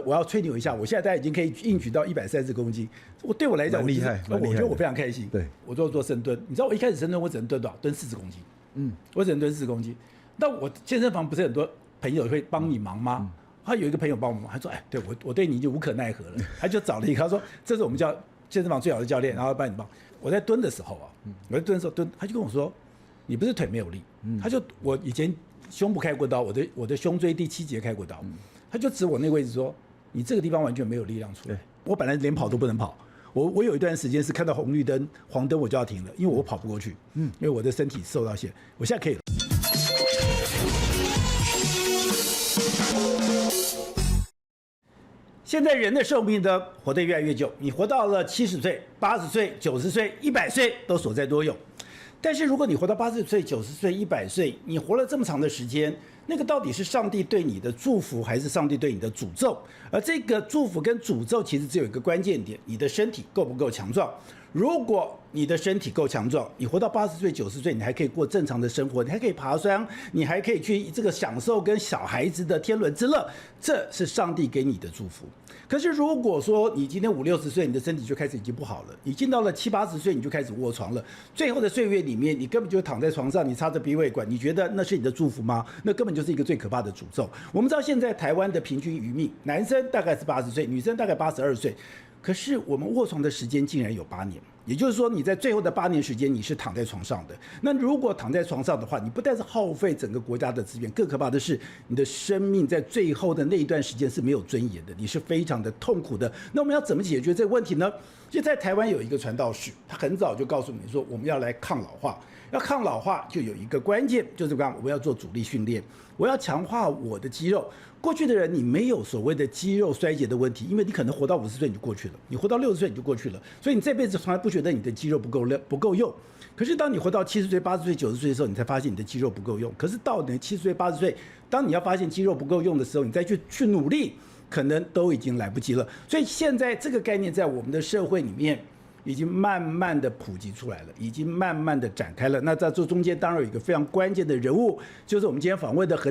我要吹牛一下，我現在大概已經可以硬舉到130公斤。對我來講，厲害，我覺得我非常開心。对，我做深蹲，你知道我一開始深蹲我只能蹲多少？蹲40公斤。我只能蹲40公斤。那我健身房不是很多朋友會幫你忙嗎？他有一個朋友幫我忙，他說：“哎，对我對你已經無可奈何了。”他就找了一個，他說：“這是我們健身房最好的教練，然後幫你忙。”我在蹲的時候啊，他就跟我說：“你不是腿沒有力。”他就我以前胸部開過刀，我的胸椎第7節開過刀，他就指我那個位置說：“你這個地方完全沒有力量出來。”我本來連跑都不能跑，我有一段時間是看到紅綠燈、黃燈我就要停了，因為我跑不過去，因為我的身體受到限。我現在可以了。現在人的壽命呢，活得越來越久，你活到了70歲、80歲、90歲、100歲都所在多有。但是如果你活到80歲、90歲、100歲，你活了這麼長的時間，那個到底是上帝對你的祝福，還是上帝对你的詛咒？而這個祝福跟詛咒其實只有一個關鍵點：你的身體夠不夠強壯？如果你的身體夠強壯，你活到80歲、90歲，你還可以過正常的生活，你還可以爬山，你還可以去这個享受跟小孩子的天倫之樂，這是上帝給你的祝福。可是如果說你今天50、60歲，你的身體就開始已經不好了，你進到了70、80歲，你就開始臥床了，最後的歲月裡面，你根本就躺在床上，你插着鼻胃管，你覺得那是你的祝福嗎？那根本就是一個最可怕的詛咒。我們知道現在台灣的平均餘命，男生大概是80歲，女生大概82歲。可是我們臥床的時間竟然有8年，也就是說你在最後的8年時間你是躺在床上的。那如果躺在床上的話，你不但是耗費整個國家的資源，更可怕的是你的生命在最後的那一段時間是沒有尊嚴的，你是非常的痛苦的。那我們要怎麼解決這個問題呢？就在台灣有一個傳道士，他很早就告訴你說，我們要來抗老化。要抗老化就有一個關鍵，就是我們要做阻力訓練，我要強化我的肌肉。過去的人你沒有所謂的肌肉衰竭的問題，因為你可能活到50歲你就過去了，你活到60歲你就過去了，所以你這輩子從來不覺得你的肌肉不夠用。可是當你活到70歲、80歲、90歲的時候，你才發現你的肌肉不夠用。可是到你70歲、80歲，當你要發現肌肉不夠用的時候，你再去努力，可能都已經來不及了。所以現在這個概念在我們的社會裡面已經慢慢的普及出来了，已經慢慢的展開了。那在這中間當然有一個非常關鍵的人物，就是我們今天訪問的何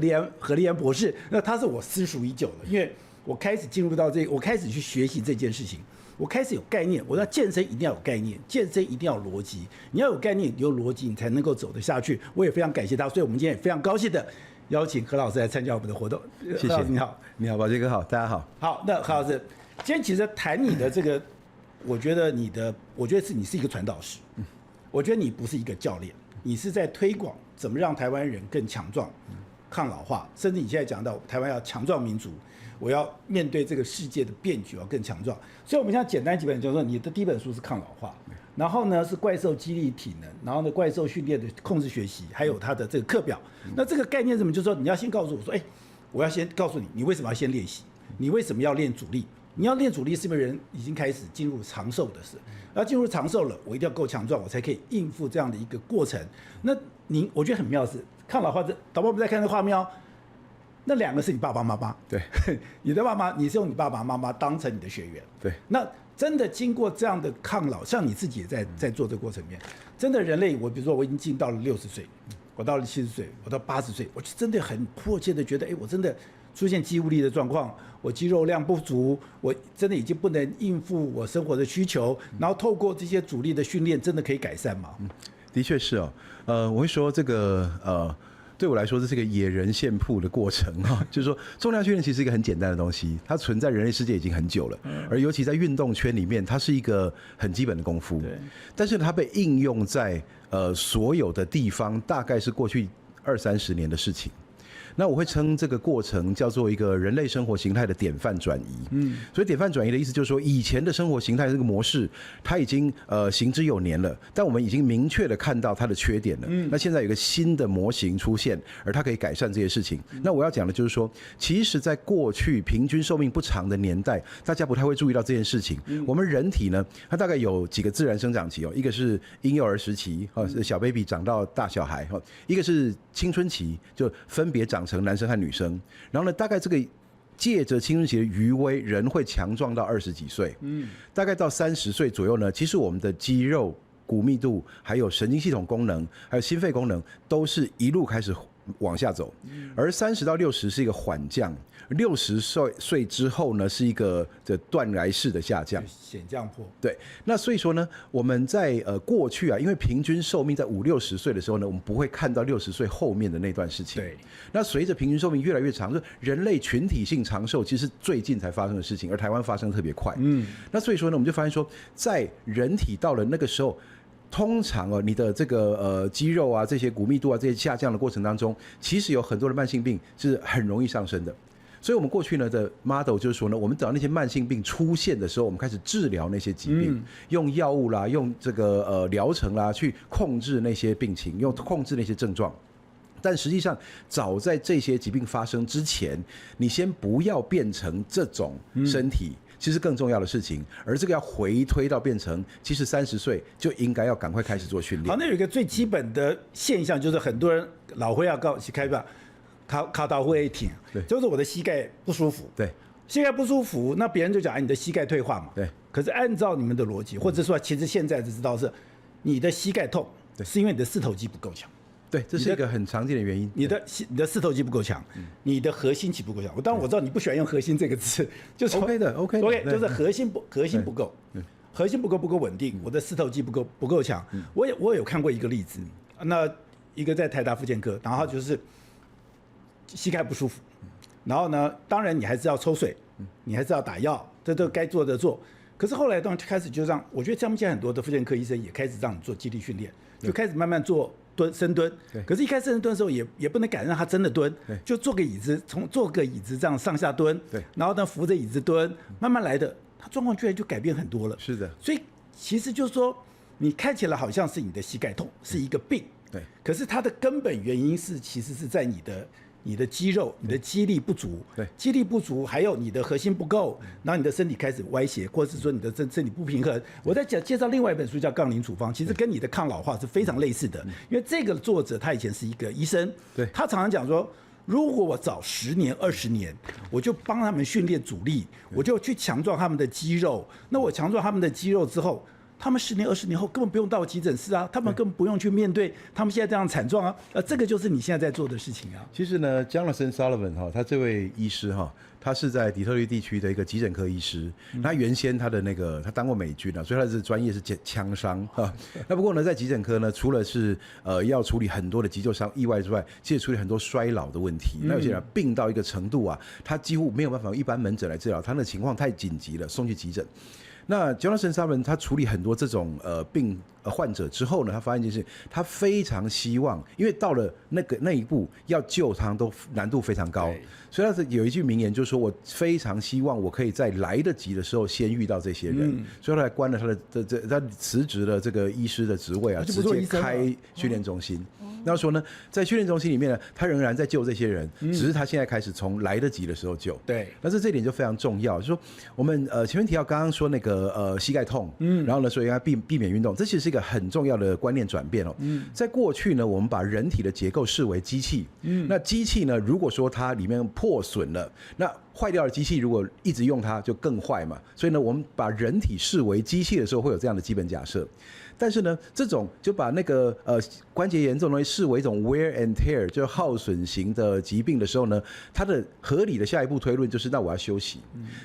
立安博士。那他是我私塾已久了，因為我開始進入到我開始去學習這件事情，我開始有概念。我要健身一定要有概念，健身一定要有邏輯。你要有概念，有邏輯，你才能夠走得下去。我也非常感謝他，所以我們今天也非常高興的邀請何老師來參加我們的活動。謝謝。何老師你好，你好，寶傑哥好，大家好。好，那何老師，今天其實談你的這個。我覺得你是一個傳道士，我覺得你不是一個教練，你是在推廣怎麼讓台灣人更強壯、抗老化，甚至你現在講到台灣要強壯民族，我要面對這個世界的變局，要更強壯。所以我們現在簡單幾本，就是說你的第一本書是抗老化，然後呢是怪獸激勵體能，然後呢怪獸訓練的控制學習，還有它的這個課表。那這個概念是什麼？就是說你要先告訴我說，我要先告訴你，你為什麼要先練習？你為什麼要練阻力？你要練阻力，是因為人已經開始進入長壽的事，然後進入長壽了，我一定要夠強壯，我才可以應付這樣的一個過程。那我覺得很妙的是，抗老化导播我們在看那個畫面哦，那2個是你爸爸媽媽，對，你的爸媽，你是用你爸爸媽媽當成你的學員，對。那真的經過這樣的抗老，像你自己也在做這個過程裡面，真的人類，比如說我已經進到了60歲，我到了70歲，我到80歲，我就真的很迫切的覺得，我真的出現肌无力的狀況，我肌肉量不足，我真的已經不能應付我生活的需求，然後透過這些阻力的訓練，真的可以改善嗎？的確是哦，我會說這個對我來說這是一個野人獻曝的過程哈，就是說重量訓練其實是一個很簡單的東西，它存在人類世界已經很久了，而尤其在運動圈裡面，它是一個很基本的功夫，對。但是它被應用在所有的地方，大概是過去20-30年的事情。那我會稱這個過程叫做一個人類生活形態的典範轉移。所以典範轉移的意思就是說，以前的生活形態這個模式，它已經行之有年了，但我們已經明確的看到它的缺點了。那現在有一個新的模型出現，而它可以改善這些事情。那我要講的就是說，其實在過去平均壽命不長的年代，大家不太會注意到這件事情。我們人體呢，它大概有幾個自然生長期哦，一個是嬰幼兒時期，小 baby 長到大小孩，一個是青春期，就分別長成男生和女生，然後呢，大概這個借着青春期的餘威，人會強壯到20幾歲，大概到30歲左右呢，其實我們的肌肉、骨密度，還有神經系統功能，還有心肺功能，都是一路開始往下走，而30到60是一個緩降， 60歲之後呢，是一個斷崖式的下降，險降坡。對，那所以說呢，我們在過去啊，因為平均壽命在50、60歲的時候呢，我們不會看到60歲後面的那段事情。對，那隨着平均壽命越來越長，就人類群體性長壽，其實是最近才發生的事情，而台灣發生得特別快。那所以說呢，我們就發現說，在人體到了那個時候，通常你的這個肌肉啊，這些骨密度啊，這些下降的過程當中，其實有很多的慢性病是很容易上升的。所以，我們過去呢的 model 就是說呢，我們等到那些慢性病出現的時候，我們開始治療那些疾病，用藥物啦，用這個療程啦，去控制那些病情，用控制那些症狀。但實際上，早在這些疾病發生之前，你先不要變成這種身體。其實更重要的事情，而這個要回推到變成，其實30歲就應該要趕快開始做訓練。好，那有一個最基本的現象，就是很多人老會要告去開吧，卡到會挺，就是我的膝蓋不舒服。對，膝蓋不舒服，那別人就講，你的膝蓋退化嘛。對。可是按照你們的邏輯，或者說其實現在就知道是，你的膝蓋痛，是因為你的四頭肌不夠強。對，這是一個很常見的原因。你的四頭肌不夠強，你的核心肌不夠強。當然我知道你不喜歡用核心這個詞，就是 OK 的 OK， 就是核心不夠，核心不夠穩定，我的四頭肌不夠強。我有看過一個例子，那一個在台大復健科，然後就是膝蓋不舒服，然後呢，當然你還是要抽水，你還是要打藥，這都該做的做。可是後來當開始就讓，我覺得他們现在很多的復健科醫生也開始讓你做肌力訓練，就開始慢慢做深蹲。可是，一開始深蹲的時候也不能敢讓他真的蹲，就坐個椅子，坐個椅子這樣上下蹲，然後呢扶着椅子蹲，慢慢來的，他狀況居然就改變很多了。是的，所以其實就是說，你看起來好像是你的膝蓋痛，是一個病，对，可是它的根本原因其實是在你的肌肉、你的肌力不足，对，肌力不足，還有你的核心不夠，然後你的身體開始歪斜，或者是說你的身體不平衡。我在介紹另外一本書叫《槓鈴處方》，其實跟你的抗老化是非常類似的，因為這個作者他以前是一個醫生，對，他常常講說，如果我早10年、20年，我就幫他們訓練阻力，我就去強壯他們的肌肉，那我強壯他們的肌肉之後，他們10年、20年後根本不用到急診室啊，他們根本不用去面對他們現在這樣慘狀啊，這個就是你現在在做的事情啊。其實呢 ，Jonathan Sullivan 哈，他這位醫師哈，他是在底特律地區的一個急診科醫師。他原先他的他當過美軍啊，所以他的專業是槍傷哈。那不過呢，在急診科呢，除了是要處理很多的急救傷意外之外，其實處理很多衰老的問題。那有些人病到一個程度啊，他幾乎沒有辦法用一般門診來治療，他的情況太緊急了，送去急診。那 Jonathan Sullivan 他處理很多這種病患者之後呢，他發現一件事，他非常希望，因為到了那一步要救他都難度非常高，所以他有一句名言，就是說我非常希望我可以在來得及的時候先遇到這些人，所以他來關了他辭職了這個醫師的職位啊，直接開訓練中心。那說呢，在訓練中心裡面呢，他仍然在救這些人，只是他現在開始從來得及的時候救。對，但是這一點就非常重要，就是說我們前面提到剛剛說那個膝蓋痛，然後呢，所以要避免運動，這其實是一個很重要的觀念轉變哦。在過去呢，我們把人體的結構視為機器，那機器呢，如果說它裡面破損了，那壞掉的機器如果一直用它就更壞嘛，所以呢，我們把人體視為機器的時候會有這樣的基本假設。但是呢，這種就把那個關節炎這種東西視為一種 wear and tear， 就是耗損型的疾病的時候呢，它的合理的下一步推論就是那我要休息。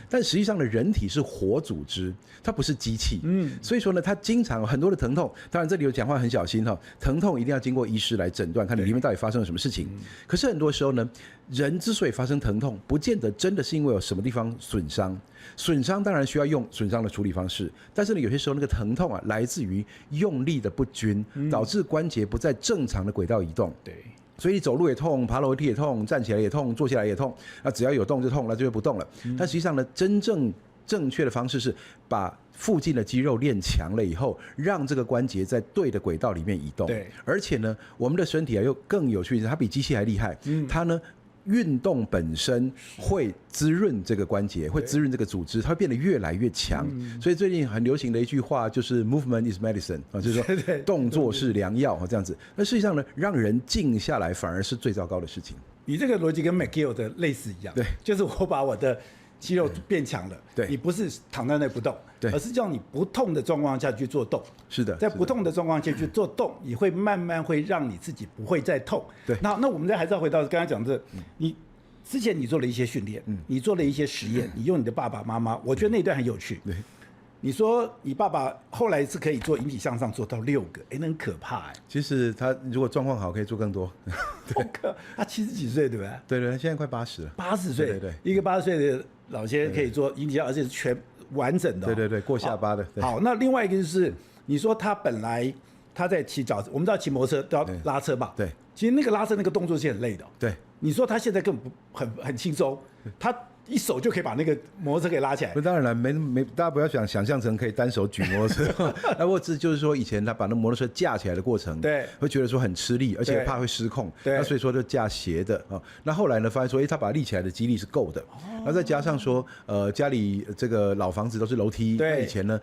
但實際上的人體是活組織，它不是機器。所以說呢，它經常有很多的疼痛。當然這裡有講話很小心哈，疼痛一定要經過醫師來診斷，看你裡面到底發生了什麼事情。可是很多時候呢，人之所以發生疼痛，不見得真的是因為有什麼地方損傷。損傷當然需要用損傷的處理方式，但是呢，有些時候那個疼痛啊，來自於用力的不均，導致關節不在正常的軌道移動。對，所以你走路也痛，爬樓梯也痛，站起來也痛，坐下來也痛。那只要有動就痛，那就會不動了。但實際上呢，真正正確的方式是把附近的肌肉練強了以後，讓這個關節在對的軌道裡面移動。對，而且呢，我們的身體啊又更有趣，它比機器還厲害。它呢，運動本身會滋潤這個關節，會滋潤這個組織，它會變得越來越強。所以最近很流行的一句話就是 "Movement is medicine" 啊，就是說動作是良藥這樣子。那事實上呢，讓人靜下來反而是最糟糕的事情。你這個邏輯跟 McGill 的類似一樣，對，就是我把我的肌肉變強了，對，你不是躺在那不動，對，而是叫你不痛的狀況下去做動。是的，在不痛的狀況下去做動，你會慢慢會讓你自己不會再痛。對，那我們再還是要回到剛才講的，你之前你做了一些訓練，你做了一些實驗，你用你的爸爸媽媽，我覺得那一段很有趣。对，你說你爸爸後來是可以做引體向上做到6個，那很可怕哎。其實他如果狀況好，可以做更多。對，他70幾歲對不對？對對，現在快80了。80歲，對對，一個80歲的老先生可以做引體，而且是全完整的。对对对，過下巴的。好，那另外一個就是你說他本來他在騎腳，我們知道騎摩托車都要拉車吧？对，其實那個拉車那個動作是很累的。对，你說他現在根本不很輕鬆，他一手就可以把那個摩托車給拉起來。当然了，没，大家不要想象成可以单手舉摩托車。那我只就是說，以前他把那摩托車架起來的過程，对，会覺得說很吃力，而且怕會失控。那所以說就架斜的啊。那後來呢，發現說，他把它立起来的肌力是夠的。那再加上說，家裡這個老房子都是樓梯，那以前呢，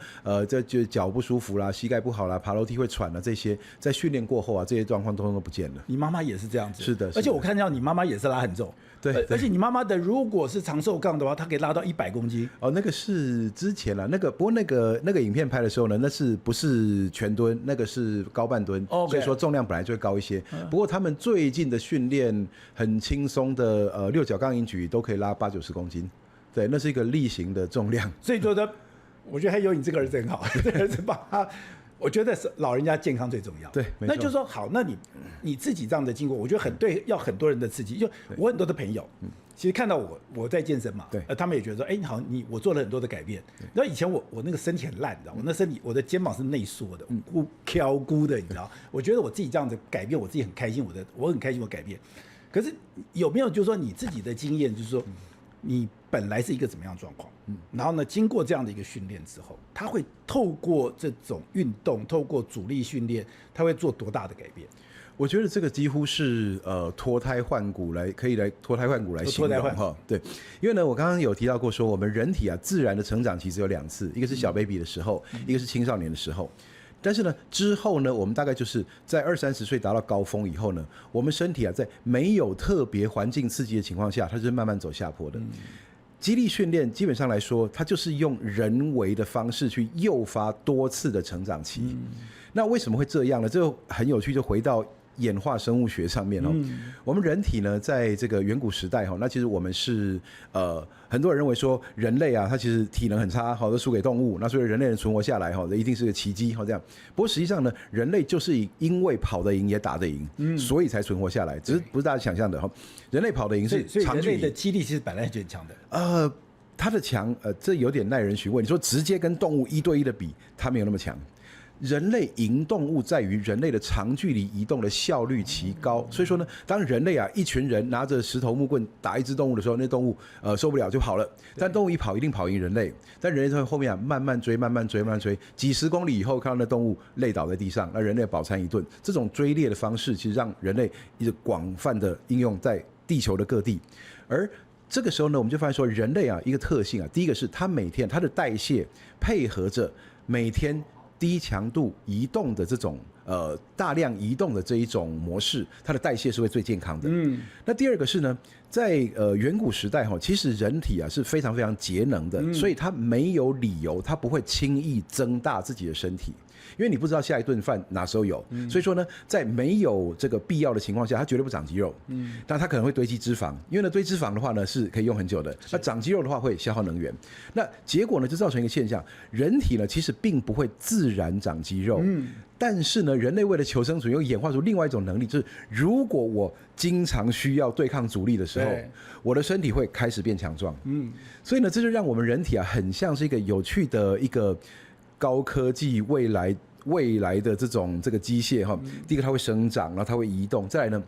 這就腳不舒服啦，膝蓋不好啦，爬樓梯會喘啦，這些在訓練過後啊，這些狀況通通都不見了。你媽媽也是這樣子，是的，而且我看到你媽媽也是拉很重。对，而且你媽媽的如果是長壽槓的話，她可以拉到100公斤。哦，那個是之前啦，不過那個影片拍的時候呢，那是不是全蹲？那個是高半蹲，所以說重量本來就會高一些。不過他們最近的訓練很輕鬆的，6角槓硬舉都可以拉80-90公斤。對，那是一個例行的重量。所以說呢，我覺得還有你這個兒子很好，這個兒子把他。我覺得是老人家健康最重要。对，那就是說好，那你自己這樣的經過，我覺得要很多人的刺激。就我很多的朋友，其實看到我在健身嘛，他們也覺得說，好，我做了很多的改变。然後以前我那個身體很爛，你知道，我那身體我的肩膀是內縮的，挑估的，你知道。我覺得我自己這樣子改變，我自己很開心，我很開心我改變。可是有沒有就是說你自己的經驗，就是說你本來是一個怎麼樣的狀況？然後呢，經過這樣的一個訓練之後，他會透過這種運動，透過阻力訓練，他會做多大的改變？我覺得這個幾乎是脫胎換骨可以來脫胎換骨來形容哈。對，因為呢，我剛剛有提到過說，我們人體啊自然的成長其實有2次，一個是小 baby 的時候，一個是青少年的時候。但是呢，之後呢，我們大概就是在20-30歲達到高峰以後呢，我們身體啊在沒有特別環境刺激的情況下，它就是慢慢走下坡的。肌力訓練基本上來說，它就是用人為的方式去誘發多次的成長期。那為什麼會這樣呢？這就很有趣，就回到演化生物學上面哦。我們人體呢，在這個遠古時代哈，那其實我們是很多人認為說人類啊，他其實體能很差，好，都輸給動物。那所以人類能存活下來哈，這一定是個奇蹟哈，這樣。不過實際上呢，人類就是因為跑得贏也打得贏，所以才存活下來。只是不是大家想象的哈，人類跑得贏是長距離，所以人類的肌力其實本來就很強的。它的強這有點耐人尋味。你說直接跟動物1對1的比，它沒有那麼強。人類贏動物在於人類的長距離移動的效率奇高，所以說呢，當人類啊一群人拿着石頭木棍打一隻動物的時候，那動物受不了就跑了。但動物一跑一定跑贏人類，但人類在後面啊慢慢追，幾十公里以後看到那動物累倒在地上，那人類飽餐一頓。這種追獵的方式其實讓人類一直廣泛的應用在地球的各地。而這個時候呢，我們就發現說，人類啊一個特性啊，第一個是它每天它的代謝配合着每天低強度移動的這種大量移動的這一種模式，它的代謝是會最健康的。那第二個是呢，在遠古時代哈，其實人體啊是非常非常節能的，所以它沒有理由，它不會輕易增大自己的身體。因為你不知道下一頓飯哪時候有，所以說呢，在沒有這個必要的情況下，它絕對不長肌肉。但它可能會堆積脂肪，因為呢堆脂肪的話呢是可以用很久的，那長肌肉的話會消耗能源。那結果呢就造成一個現象，人體呢其實並不會自然長肌肉，但是呢人類為了求生存又演化出另外一種能力，就是如果我經常需要對抗阻力的時候，我的身體會開始變強壯。所以呢這就讓我們人體啊很像是一個有趣的一個高科技未來的這個機械哈，第一個它會生長，然後它會移動，再來呢，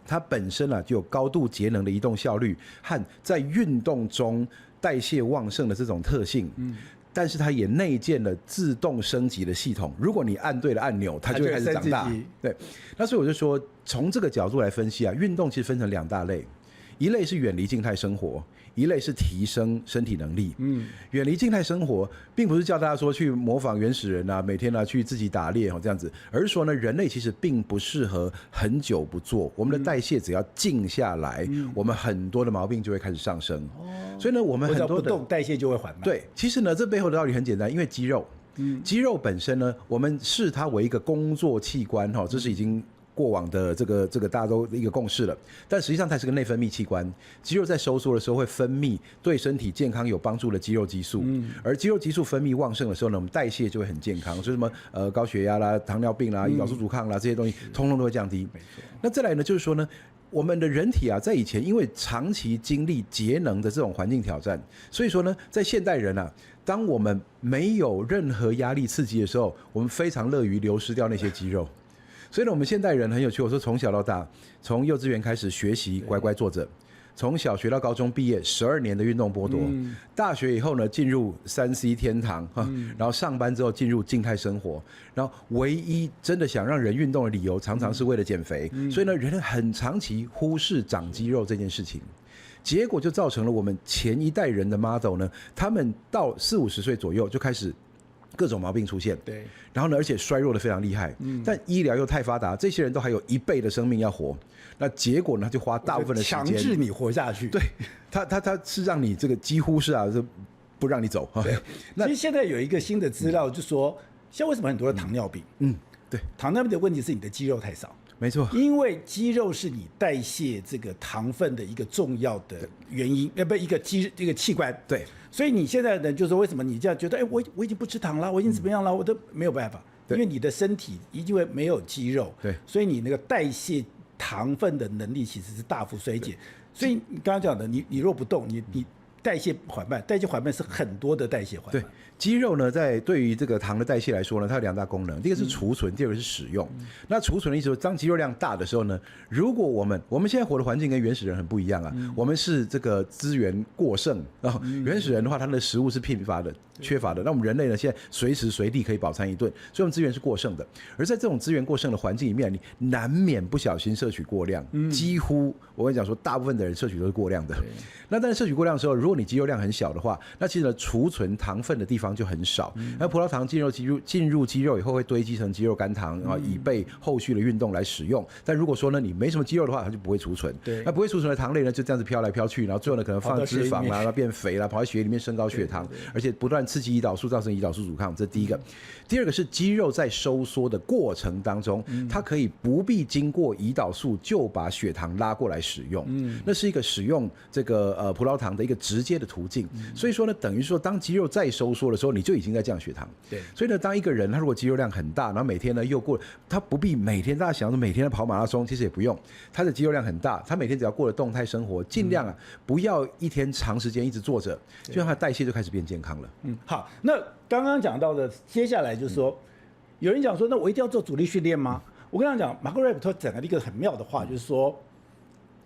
它本身啊就有高度節能的移動效率和在運動中代謝旺盛的這種特性。但是它也內建了自動升級的系統，如果你按對了按鈕，它就會開始長大。對，那所以我就說，從這個角度來分析啊，運動其實分成2大類，一類是遠離靜態生活，一類是提升身體能力。遠離靜態生活，並不是叫大家說去模仿原始人啊，每天啊去自己打獵這樣子，而是說呢，人類其實並不適合很久不做，我們的代謝只要靜下來，我們很多的毛病就會開始上升。所以呢，我們很多的不動代謝就會緩慢。對，其實呢，這背後的道理很簡單，因為肌肉本身呢，我們視它為一個工作器官哈，這是已經過往的這個大家都一個共識了。但實際上它是個內分泌器官，肌肉在收縮的時候會分泌對身體健康有幫助的肌肉激素，而肌肉激素分泌旺盛的时候呢，我們代謝就會很健康，所以什麼高血壓啦、糖尿病啦、胰島素阻抗啦這些東西，通通都會降低。那再來呢，就是說呢，我們的人體啊，在以前因為長期經歷節能的這種環境挑戰，所以說呢，在現代人啊，當我們沒有任何壓力刺激的時候，我們非常樂於流失掉那些肌肉。所以呢，我們現代人很有趣，我說從小到大，從幼稚園開始學習乖乖坐着，從小學到高中畢業12年的運動剝奪，大學以後呢進入3C 天堂，然後上班之後進入靜態生活，然後唯一真的想讓人運動的理由，常常是為了減肥。所以呢，人很長期忽視長肌肉這件事情。結果就造成了我們前一代人的 model 呢，他們到40-50歲左右就開始各種毛病出現，对，然後呢，而且衰弱的非常厲害，但醫療又太發達，這些人都還有1倍的生命要活，那結果呢，就花大部分的時間強制你活下去，對，他是讓你這個幾乎是啊，就不讓你走。对，其實現在有一個新的資料，就說像為什麼很多的糖尿病，對，糖尿病的問題是你的肌肉太少。沒錯，因為肌肉是你代謝這個糖分的一個重要的原因，不，一個器官。对，所以你現在呢，就是為什麼你這樣覺得，哎，我已經不吃糖了，我已經怎麼樣了，我都沒有辦法，因為你的身體因為沒有肌肉，對，所以你那個代謝糖分的能力其實是大幅衰減。所以你剛剛講的，你若不動，你代謝緩慢，代謝緩慢是很多的代謝緩慢。對，肌肉呢，在對於這個糖的代謝來說呢，它有2大功能，第一個是儲存，第二個是使用。那儲存的意思是，當肌肉量大的時候呢，如果我們現在活的環境跟原始人很不一樣啊，我們是這個資源過剩啊，原始人的話，他的食物是貧乏的、缺乏的，那我們人類呢，現在隨時隨地可以飽餐一頓，所以我們資源是過剩的。而在這種資源過剩的環境裡面，你難免不小心攝取過量，幾乎我跟你講說，大部分的人攝取都是過量的。那但是攝取過量的時候，如果你肌肉量很小的話，那其實呢，儲存糖分的地方就很少。那葡萄糖進入肌肉以後，會堆積成肌肉肝糖，然後以備後續的運動來使用。但如果說呢，你沒什麼肌肉的話，它就不會儲存。那不會儲存的糖類呢，就這樣子飄來飄去，然後最後呢，可能放脂肪啦，然後變肥啦，跑在血液裡面升高血糖，而且不斷刺激胰島素，造成胰島素阻抗。這是第一個。第二個是肌肉在收縮的過程當中，它可以不必經過胰島素就把血糖拉過來使用。那是一個使用這個葡萄糖的一個直接的途徑。所以說呢，等於說當肌肉再收縮的時候，你就已經在降血糖。对。所以呢，當一個人他如果肌肉量很大，然後每天呢又過，他不必每天大家想說每天在跑馬拉松，其實也不用。他的肌肉量很大，他每天只要過了動態生活，盡量不要一天長時間一直坐着，就讓他代謝就開始變健康了。好，那剛剛講到的，接下來就是說，有人講說，那我一定要做阻力訓練嗎？我跟他講，馬克瑞普特講了一個很妙的話，就是說，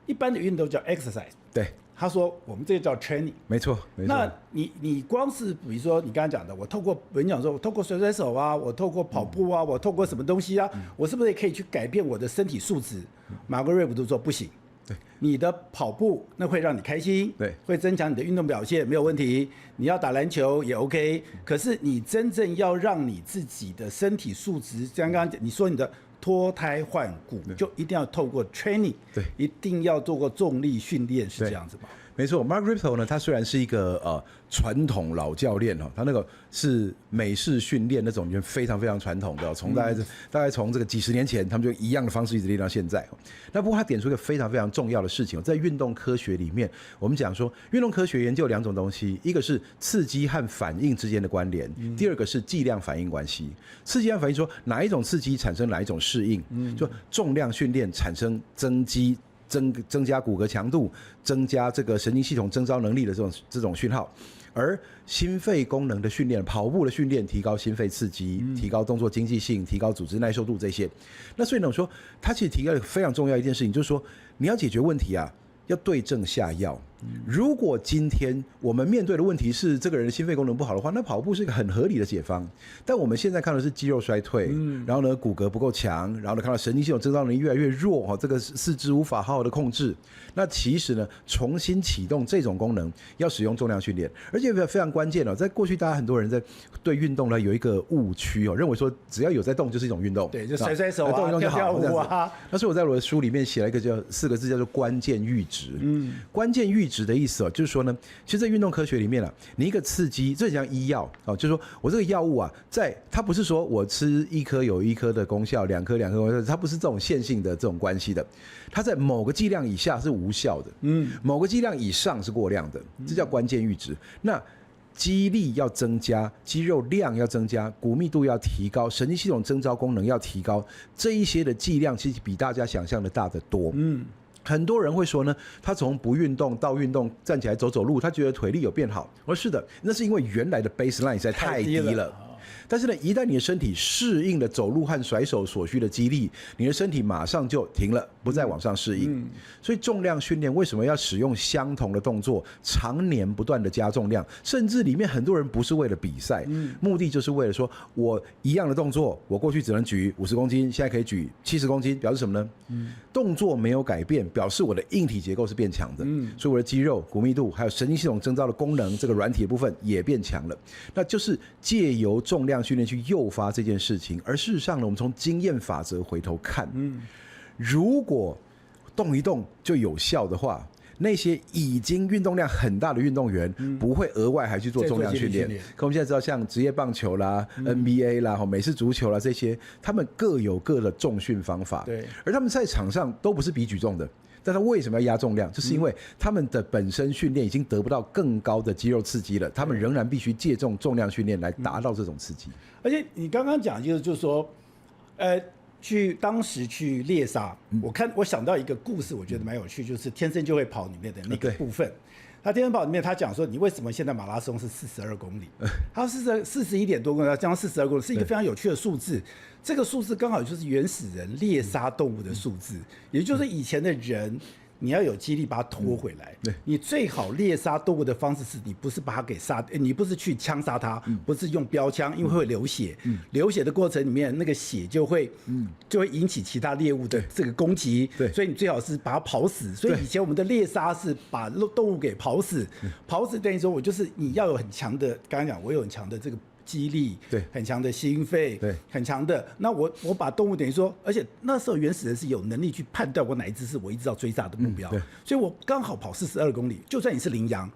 一般的運動叫 exercise， 對，他說我們這個叫 training， 沒錯。那你光是比如說你剛剛講的，我透過人講說，我透過甩手啊，我透過跑步啊，我透過什麼東西啊，我是不是也可以去改變我的身體素質？馬克瑞普特說不行。對，你的跑步那會讓你開心，對，會增強你的運動表現，沒有問題。你要打籃球也 OK，可是你真正要讓你自己的身體素質，剛剛你說你的脫胎換骨，就一定要透過 training， 對，一定要做過重力訓練，是這樣子嗎？沒錯 ，Mark Rippetoe 呢，他雖然是一個傳統老教練哦，他那個是美式訓練那種非常非常傳統的，從大概從這個幾十年前，他們就一樣的方式一直練到現在。那不過他點出一個非常非常重要的事情，在運動科學裡面，我們講說運動科學研究2種東西，一個是刺激和反應之間的關聯，第二個是劑量反應關係。刺激和反應說哪一種刺激產生哪一種適應，就重量訓練產生增加骨骼強度，增加這個神經系統徵召能力的這種訊號，而心肺功能的訓練，跑步的訓練，提高心肺刺激，提高動作經濟性，提高組織耐受度這些。那所以呢，我說他其實提到了非常重要一件事情，就是說你要解決問題啊，要對症下藥。如果今天我們面對的問題是這個人的心肺功能不好的話，那跑步是一個很合理的解方。但我們現在看的是肌肉衰退，然後呢骨骼不夠強，然後呢看到神經系統徵召能力越來越弱，這個四肢無法好好的控制。那其實呢，重新啟動這種功能要使用重量訓練，而且非常關鍵哦。在過去，大家很多人在對運動呢有一個誤區哦，認為說只要有在動就是一種運動，對，就甩手啊，動一動就好，跳舞啊。那所以我在我的書裡面寫了一個4個字叫做關鍵閾值。關鍵閾質的意思哦，就是說呢，其實在運動科學裡面啊，你一個刺激，這像醫藥哦，就是說我這個藥物啊，它不是說我吃一顆有一顆的功效，兩顆功效，它不是這種線性的這種關係的，它在某個劑量以下是無效的，某個劑量以上是過量的，這叫關鍵閾值。那肌力要增加，肌肉量要增加，骨密度要提高，神經系統徵召功能要提高，這一些的劑量其實比大家想象的大得多。很多人會說呢，他從不運動到運動，站起來走走路，他覺得腿力有變好。而是的，那是因為原來的 baseline 實在太低了。但是呢，一旦你的身體適應了走路和甩手所需的肌力，你的身體馬上就停了，不再往上適應。所以重量訓練為什麼要使用相同的動作，常年不斷的加重量，甚至裡面很多人不是為了比賽，目的就是為了說，我一樣的動作，我過去只能舉50公斤，現在可以舉70公斤，表示什麼呢？動作沒有改變，表示我的硬體結構是變強的，所以我的肌肉、骨密度還有神經系統徵召的功能，這個軟體的部分也變強了。那就是借由重量訓練去誘發這件事情。而事實上呢，我們從經驗法則回頭看，如果動一動就有效的話，那些已經運動量很大的運動員不會額外還去做重量訓練。可我們現在知道，像職業棒球啦、NBA 啦、美式足球啦這些，他們各有各的重訓方法。對，而他們在場上都不是比舉重的。但他為什麼要壓重量？就是因為他們的本身訓練已經得不到更高的肌肉刺激了，他們仍然必須借重重量訓練來達到這種刺激。而且你剛剛講就是說，當時去獵殺，我想到一個故事，我覺得蠻有趣，就是《天生就會跑》裡面的那個部分。他《天生跑》裡面他講說，你為什麼現在馬拉松是42公里？他41點多公里，將近42公里，是一個非常有趣的數字。這個數字剛好就是原始人獵殺動物的數字，也就是以前的人，你要有肌力把它拖回來。你最好獵殺動物的方式是你不是把它给殺，你不是去槍殺它，不是用標槍，因為会流血。流血的過程裡面，那個血就會引起其他獵物的這個攻擊。所以你最好是把它跑死。所以以前我們的獵殺是把動物給跑死，跑死等於說我就是你要有很強的，剛剛講我有很強的這個肌力，對，很強的心肺，对，很強的。那我把動物等於說，而且那時候原始人是有能力去判斷我哪一只是我一直要追殺的目標，所以我剛好跑42公里，就算你是羚羊，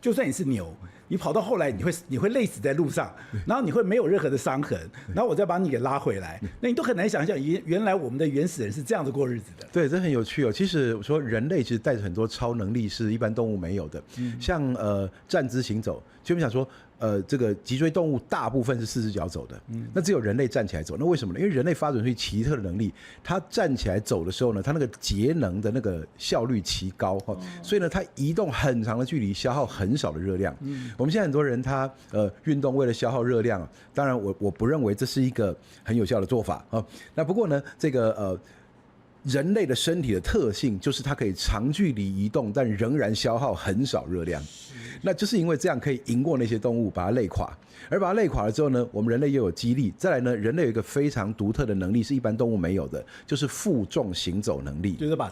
就算你是牛，你跑到後來你会累死在路上，然後你会沒有任何的傷痕，然後我再把你給拉回來，那你都很難想象原來我們的原始人是這樣子過日子的。對，這很有趣哦。其實我說人類其實帶着很多超能力是一般動物沒有的，像站姿行走，就我們想說。這個脊椎動物大部分是4隻腳走的，那只有人類站起來走，那為什麼呢？因為人類發展出奇特的能力，它站起来走的時候呢，它那個節能的那個效率奇高，所以呢，它移動很長的距離，消耗很少的熱量。我們現在很多人他運動為了消耗熱量，當然我不認為這是一個很有效的做法啊。那不過呢，這個人類的身體的特性就是它可以長距離移動，但仍然消耗很少熱量。那就是因為這樣可以贏過那些動物，把它累垮。而把它累垮了之後呢，我們人類又有肌力。再來呢，人類有一個非常独特的能力，是一般動物沒有的，就是負重行走能力。就是把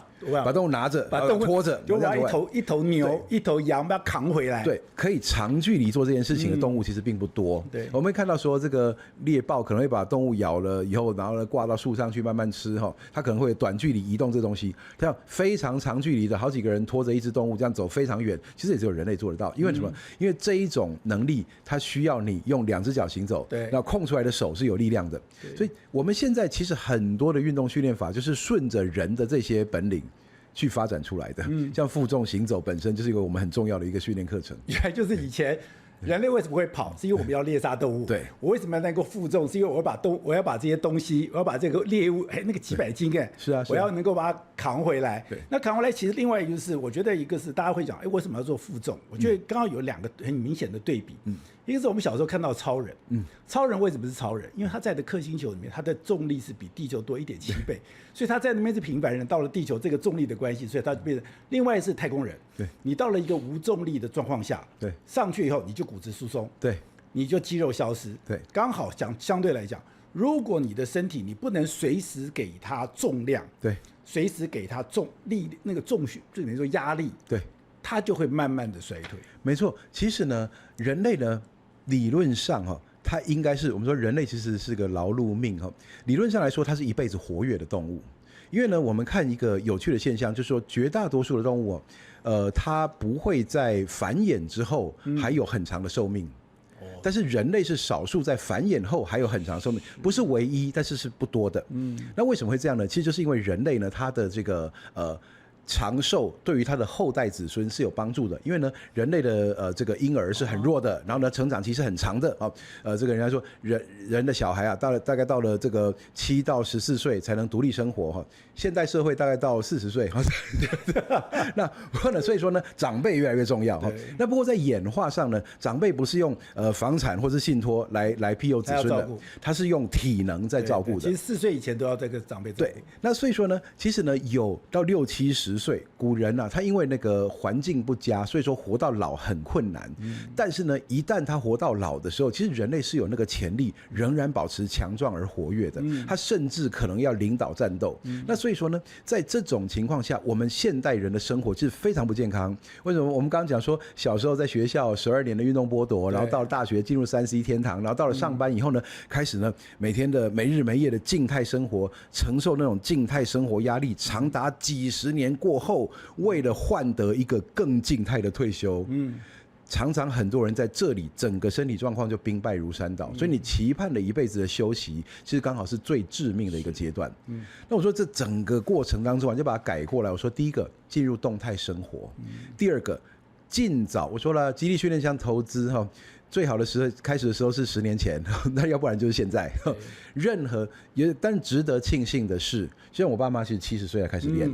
動物拿着，把动物拖着，就把一頭牛、一頭羊把它扛回来。对，可以長距離做這件事情的動物其實並不多。对，我们會看到說，這個獵豹可能會把動物咬了以後，然後呢掛到樹上去慢慢吃哈。它可能會短距離移動這東西，它要非常長距離的，好幾個人拖着一隻動物這樣走非常遠，其實也只有人類做得到。因為什麼？因為這一種能力，它需要你用2隻腳行走，对，那空出來的手是有力量的。所以我們現在其實很多的運動訓練法就是順着人的這些本領去發展出來的。像負重行走本身就是一個我們很重要的一個訓練課程。原來就是以前人類為什麼會跑，是因為我們要獵殺動物。對，我為什麼要能夠負重，是因為我要把這些東西，我要把這個獵物，那個幾百斤是啊，我要能夠把它扛回來。对，那扛回來其實另外一個就是，我覺得一個是大家會講，為什麼要做負重？我覺得剛剛有2個很明顯的對比。一個是我們小時候看到超人，超人為什麼是超人？因為他在的克星球裡面，他的重力是比地球多1.7倍，所以他在那邊是平凡人，到了地球這個重力的關係，所以他就變成。另外是太空人，對，你到了一個無重力的狀況下，對，上去以後你就骨質疏鬆，對，你就肌肉消失，對，剛好相對來講，如果你的身體你不能隨時給它重量，對，隨時給它重力那個重訓，就等於說壓力，对，它就會慢慢的衰退。沒錯，其實呢，人類呢。理論上哈，它應該是我們說人類其實是個勞碌命哈。理論上來說，它是一輩子活躍的動物，因為呢，我們看一個有趣的現象，就是說絕大多數的動物，它不會在繁衍之後還有很長的壽命。但是人類是少數在繁衍後還有很長壽命，不是唯一，但是是不多的。那為什麼會這樣呢？其實就是因為人類呢，它的這個長壽對於他的後代子孫是有幫助的，因為呢，人類的這個嬰兒是很弱的，然後呢，成長期是很長的啊。這個人家說人的小孩啊，大概到了這個7到14歲才能獨立生活哈。現代社會大概到40歲，那所以說呢，長輩越來越重要哈。那不過在演化上呢，長輩不是用房產或是信託來庇佑子孫的，他是用體能在照顧的。其實4歲以前都要這個長輩照顧。對，那所以說呢，其實呢，有到60、70歲，古人啊，他因為那個環境不佳，所以說活到老很困難。但是呢，一旦他活到老的時候，其實人類是有那個潛力，仍然保持強壯而活躍的。他甚至可能要領導戰鬥。那所以說呢，在這種情況下，我們現代人的生活其實非常不健康。為什麼？我們剛剛講說，小時候在學校12年的運動剝奪，然後到了大學進入3C 天堂，然後到了上班以後呢，開始呢每天的沒日沒夜的靜態生活，承受那種靜態生活壓力，長達幾十年過後，為了換得一個更靜態的退休，常常很多人在這裡整個身體狀況就兵敗如山倒，所以你期盼了一輩子的休息，其實剛好是最致命的一個階段。那我說這整個過程當中，就把它改過來。我說第一個進入動態生活，第二個盡早。我說了，肌力訓練像投資哈，最好的時候開始的時候是10年前，那要不然就是現在。任何但值得慶幸的是，像我爸媽其實70歲才開始練，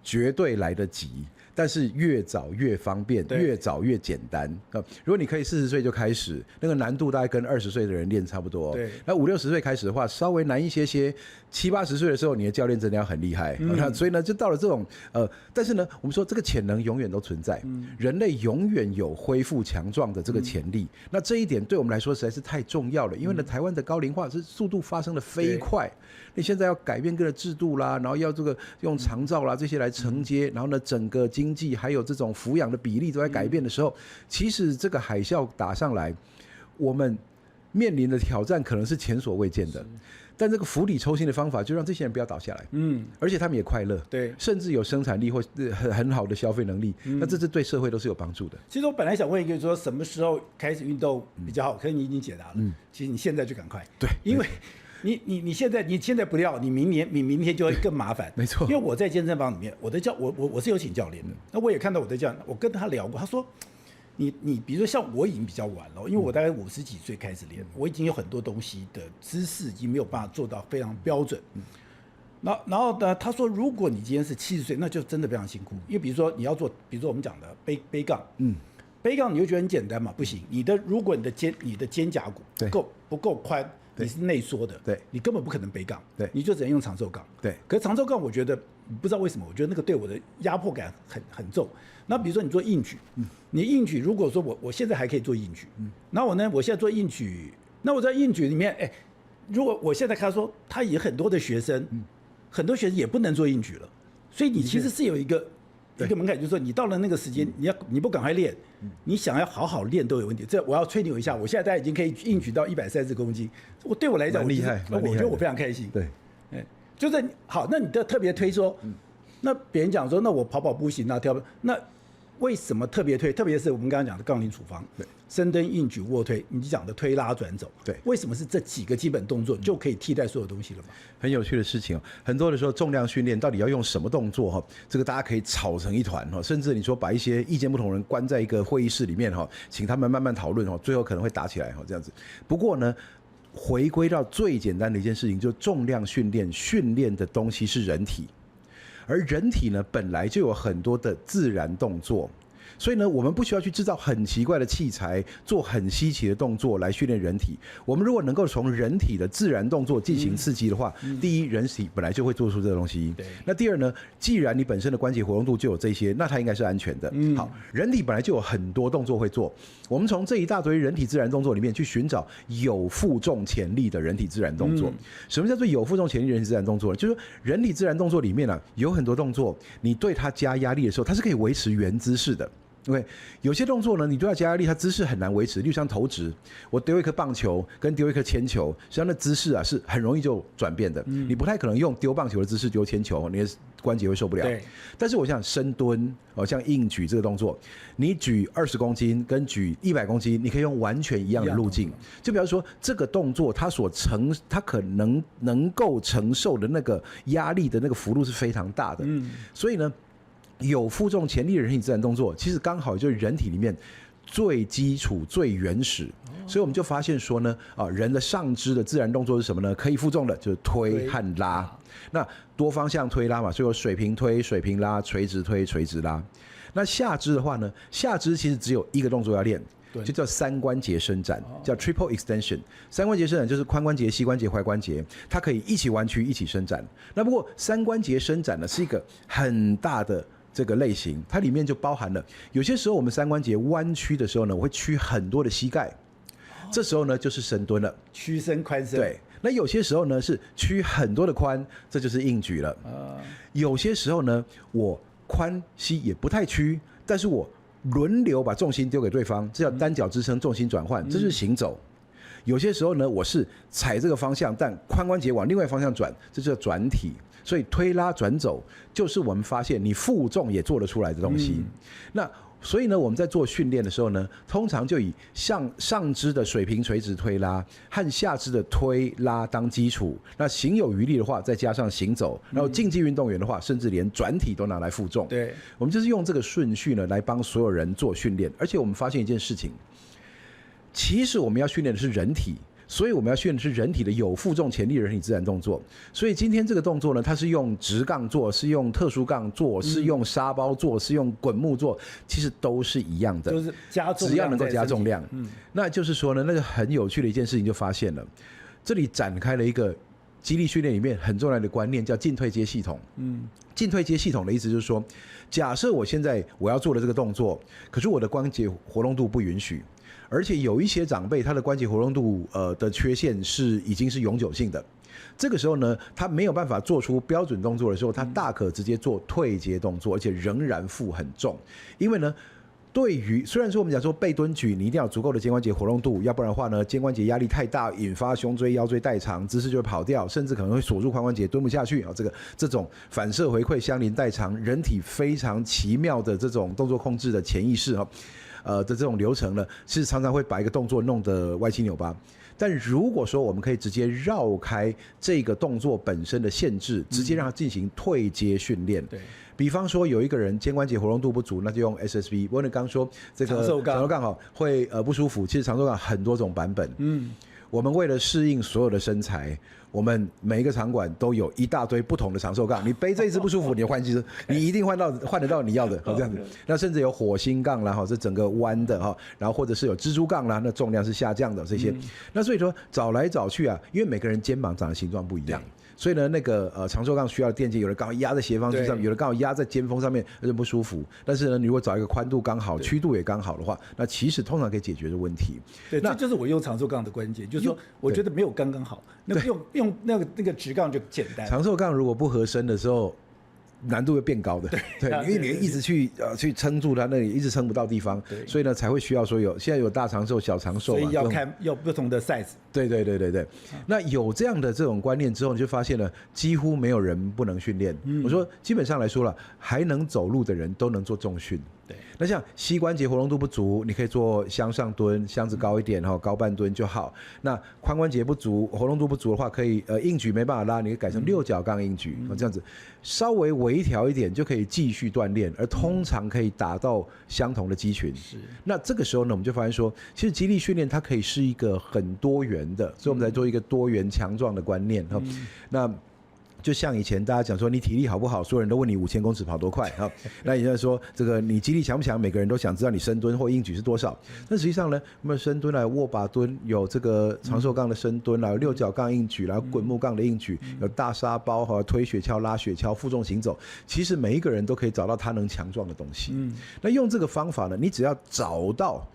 絕對來得及。但是越早越方便，越早越簡單。如果你可以40歲就開始，那個難度大概跟20歲的人練差不多。對，那50、60歲開始的話，稍微難一些些。70、80歲的時候，你的教練真的要很厲害。所以呢，就到了這種但是呢，我們說這個潛能永遠都存在，人類永遠有恢復強壯的這個潛力。那這一點對我們來說實在是太重要了，因為呢，台灣的高齡化是速度發生的飛快。你現在要改變各個制度啦，然後要這個用長照啦這些來承接，然後呢，整個經濟還有這種撫養的比例都在改變的時候，其實這個海嘯打上來，我們面臨的挑戰可能是前所未見的。但這個釜底抽薪的方法，就讓這些人不要倒下來，而且他們也快樂，對，甚至有生產力或很好的消費能力，那這是對社會都是有幫助的。其實我本來想問一個，說什麼時候開始運動比較好，可是你已經解答了。其實你現在就趕快，對，因為你現在不要，你明天就會更麻煩。沒錯，因為我在健身房裡面，我是有請教練的，那我也看到我的教練，我跟他聊過，他說。你比如說像我已經比較晚了，因為我大概50幾歲開始練，我已經有很多東西的姿勢已經沒有辦法做到非常標準。然後呢，他說如果你今天是70歲，那就真的非常辛苦，因為比如說你要做，比如說我們講的背槓，背槓你就覺得很簡單嘛，不行，如果你的肩胛骨不夠寬，你是內縮的，對，你根本不可能背槓，對，你就只能用長壽槓，对。可是長壽槓我覺得不知道為什麼，我覺得那個對我的壓迫感很重。那比如說你做硬舉，你硬舉如果說我現在還可以做硬舉，然後我現在做硬舉，那我在硬舉裡面，如果我現在看說他也很多的學生，很多學生也不能做硬舉了，所以你其實是有一個門檻，就是說你到了那個時間，你不趕快練，你想要好好練都有問題。這我要吹牛一下，我现在大概已經可以硬舉到130公斤，對我來講，厲害，我覺得我非常開心。對，就是好，那你的特別推說，那別人講說，那我跑步行啊，跳，那為什麼特別推？特別是我們剛剛講的槓鈴處方，深蹲、硬舉、臥推，你講的推拉轉走，對，為什麼是這幾個基本動作就可以替代所有東西了嗎？很有趣的事情哦，很多的時候重量訓練到底要用什麼動作哈？這個大家可以吵成一團哈，甚至你說把一些意見不同的人關在一個會議室裡面哈，請他們慢慢討論哈，最後可能會打起來哈，這樣子。不過呢，回歸到最簡單的一件事情，就是重量訓練的東西是人體。而人體呢，本來就有很多的自然動作，所以呢，我们不需要去制造很奇怪的器材，做很稀奇的动作來訓練人體。我們如果能夠從人體的自然動作進行刺激的話，第一，人體本來就會做出這個東西。那第二呢，既然你本身的關節活動度就有這些，那它應該是安全的。好，人體本來就有很多動作會做，我們從這一大堆人體自然動作裡面去尋找有負重潛力的人體自然動作。什麼叫做有負重潛力的人體自然動作呢？就是說人體自然動作裡面有很多動作，你對它加壓力的時候，它是可以維持原姿勢的。OK， 有些動作呢，你對它加壓力，它姿勢很難維持。例如像投擲，我丟一顆棒球跟丟一顆鉛球，實際上那姿勢啊是很容易就轉變的。你不太可能用丟棒球的姿勢丟鉛球，你的關節會受不了。但是我想深蹲像硬舉這個動作，你舉20公斤跟舉100公斤，你可以用完全一樣的路徑。就比方說這個動作它可能夠承受的那個壓力的那個幅度是非常大的。所以呢，有負重潛力的人體自然動作，其實剛好就是人體裡面最基礎、最原始。所以我們就發現說呢，人的上肢的自然動作是什麼呢？可以負重的就是推和拉。那多方向推拉嘛，所以有水平推、水平拉、垂直推、垂直拉。那下肢的話呢，下肢其實只有一個動作要練，就叫三關節伸展，叫 triple extension。三關節伸展就是髖關節、膝關節、踝關節，它可以一起彎曲、一起伸展。那不過三關節伸展呢，是一個很大的這個類型，它裡面就包含了有些時候我們三關節彎曲的時候呢，我會屈很多的膝蓋，這時候呢就是深蹲了，屈伸髖伸。對，那有些時候呢是屈很多的髖，這就是硬舉了。有些時候呢，我髖膝也不太屈，但是我輪流把重心丟給對方，這叫單腳支撐重心轉換，這是行走。有些時候呢，我是踩這個方向，但髖關節往另外方向轉，這叫轉體。所以推拉轉走就是我們發現你負重也做得出來的東西。那所以呢，我們在做訓練的時候呢，通常就以上肢的水平垂直推拉和下肢的推拉當基礎。那行有餘力的話，再加上行走。然後競技運動員的話，甚至連轉體都拿來負重。對，我們就是用這個順序呢來幫所有人做訓練。而且我們發現一件事情，其實我們要訓練的是人體。所以我們要訓練的是人體的有負重潛力的人體自然動作。所以今天這個動作呢，它是用直槓做，是用特殊槓做，是用沙包做，是用滾木做，其實都是一樣的，就是加重量，只要能夠加重量。那就是說呢，那個很有趣的一件事情就發現了，這裡展開了一個肌力訓練裡面很重要的觀念，叫進退階系統。進退階系統的意思就是說，假設我現在我要做的這個動作，可是我的關節活動度不允許。而且有一些長輩，他的關節活動度的缺陷已經是永久性的。這個時候呢，他沒有辦法做出標準動作的時候，他大可直接做退階動作，而且仍然負很重。因為呢，雖然說我們講說背蹲舉，你一定要有足夠的肩關節活動度，要不然的話呢，肩關節壓力太大，引發胸椎、腰椎代償，姿勢就會跑掉，甚至可能會鎖住髖關節，蹲不下去啊。這種反射回饋相鄰代償，人體非常奇妙的這種動作控制的潛意識的這種流程呢，其實常常會把一個動作弄得歪七扭八。但如果說我們可以直接繞開這個動作本身的限制，直接讓它進行退階訓練。比方說有一個人肩關節活動度不足，那就用 SSB。我剛說這個長壽槓會不舒服，其實長壽槓很多種版本。我們為了適應所有的身材，我們每一個場館都有一大堆不同的長壽槓。你背這一支不舒服，你就換一支，你一定換得到你要的，這樣子。那甚至有火星槓啦，這整個彎的哈，然後或者是有蜘蛛槓啦，那重量是下降的這些。那所以說找來找去啊，因為每個人肩膀長的形狀不一樣。所以呢，那個長壽槓需要的墊肩，有的剛好壓在斜方肌上面，有的剛好壓在肩峰上面，而且不舒服。但是呢，你如果找一個寬度剛好、曲度也剛好的話，那其實通常可以解決的問題。對，這就是我用長壽槓的關鍵，就是說，我覺得沒有剛剛好，那用那個直槓就簡單。長壽槓如果不合身的時候，難度會變高的，对，因為你一直去撐住它那裡，一直撐不到地方，所以呢才會需要說現在有大長壽、小長壽，所以要不同的 size。对。那有這樣的這種觀念之後，你就發現了幾乎沒有人不能訓練。我說基本上來說了，還能走路的人都能做重訓。对，那像膝關節活動度不足，你可以做向上蹲，箱子高一點，高半蹲就好。那髖關節不足，活動度不足的話，可以硬舉沒辦法拉，你可以改成6角槓硬舉，這樣子稍微微調一點就可以繼續鍛鍊，而通常可以達到相同的肌群。是，那這個時候呢，我們就發現說，其實肌力訓練它可以是一個很多元的，所以我們才做一個多元強壯的觀念。那就像以前大家講說，你體力好不好，所有人都問你5000公尺跑多快。那也就是說，這個你肌力強不強，每個人都想知道你深蹲或硬舉是多少。那實際上呢，我們深蹲啦、握把蹲，有這個長壽槓的深蹲啦，有6角槓硬舉啦，滾木槓的硬舉，有大沙包和推雪橇、拉雪橇、負重行走。其實每一個人都可以找到他能強壯的東西。那用這個方法呢，你只要找到，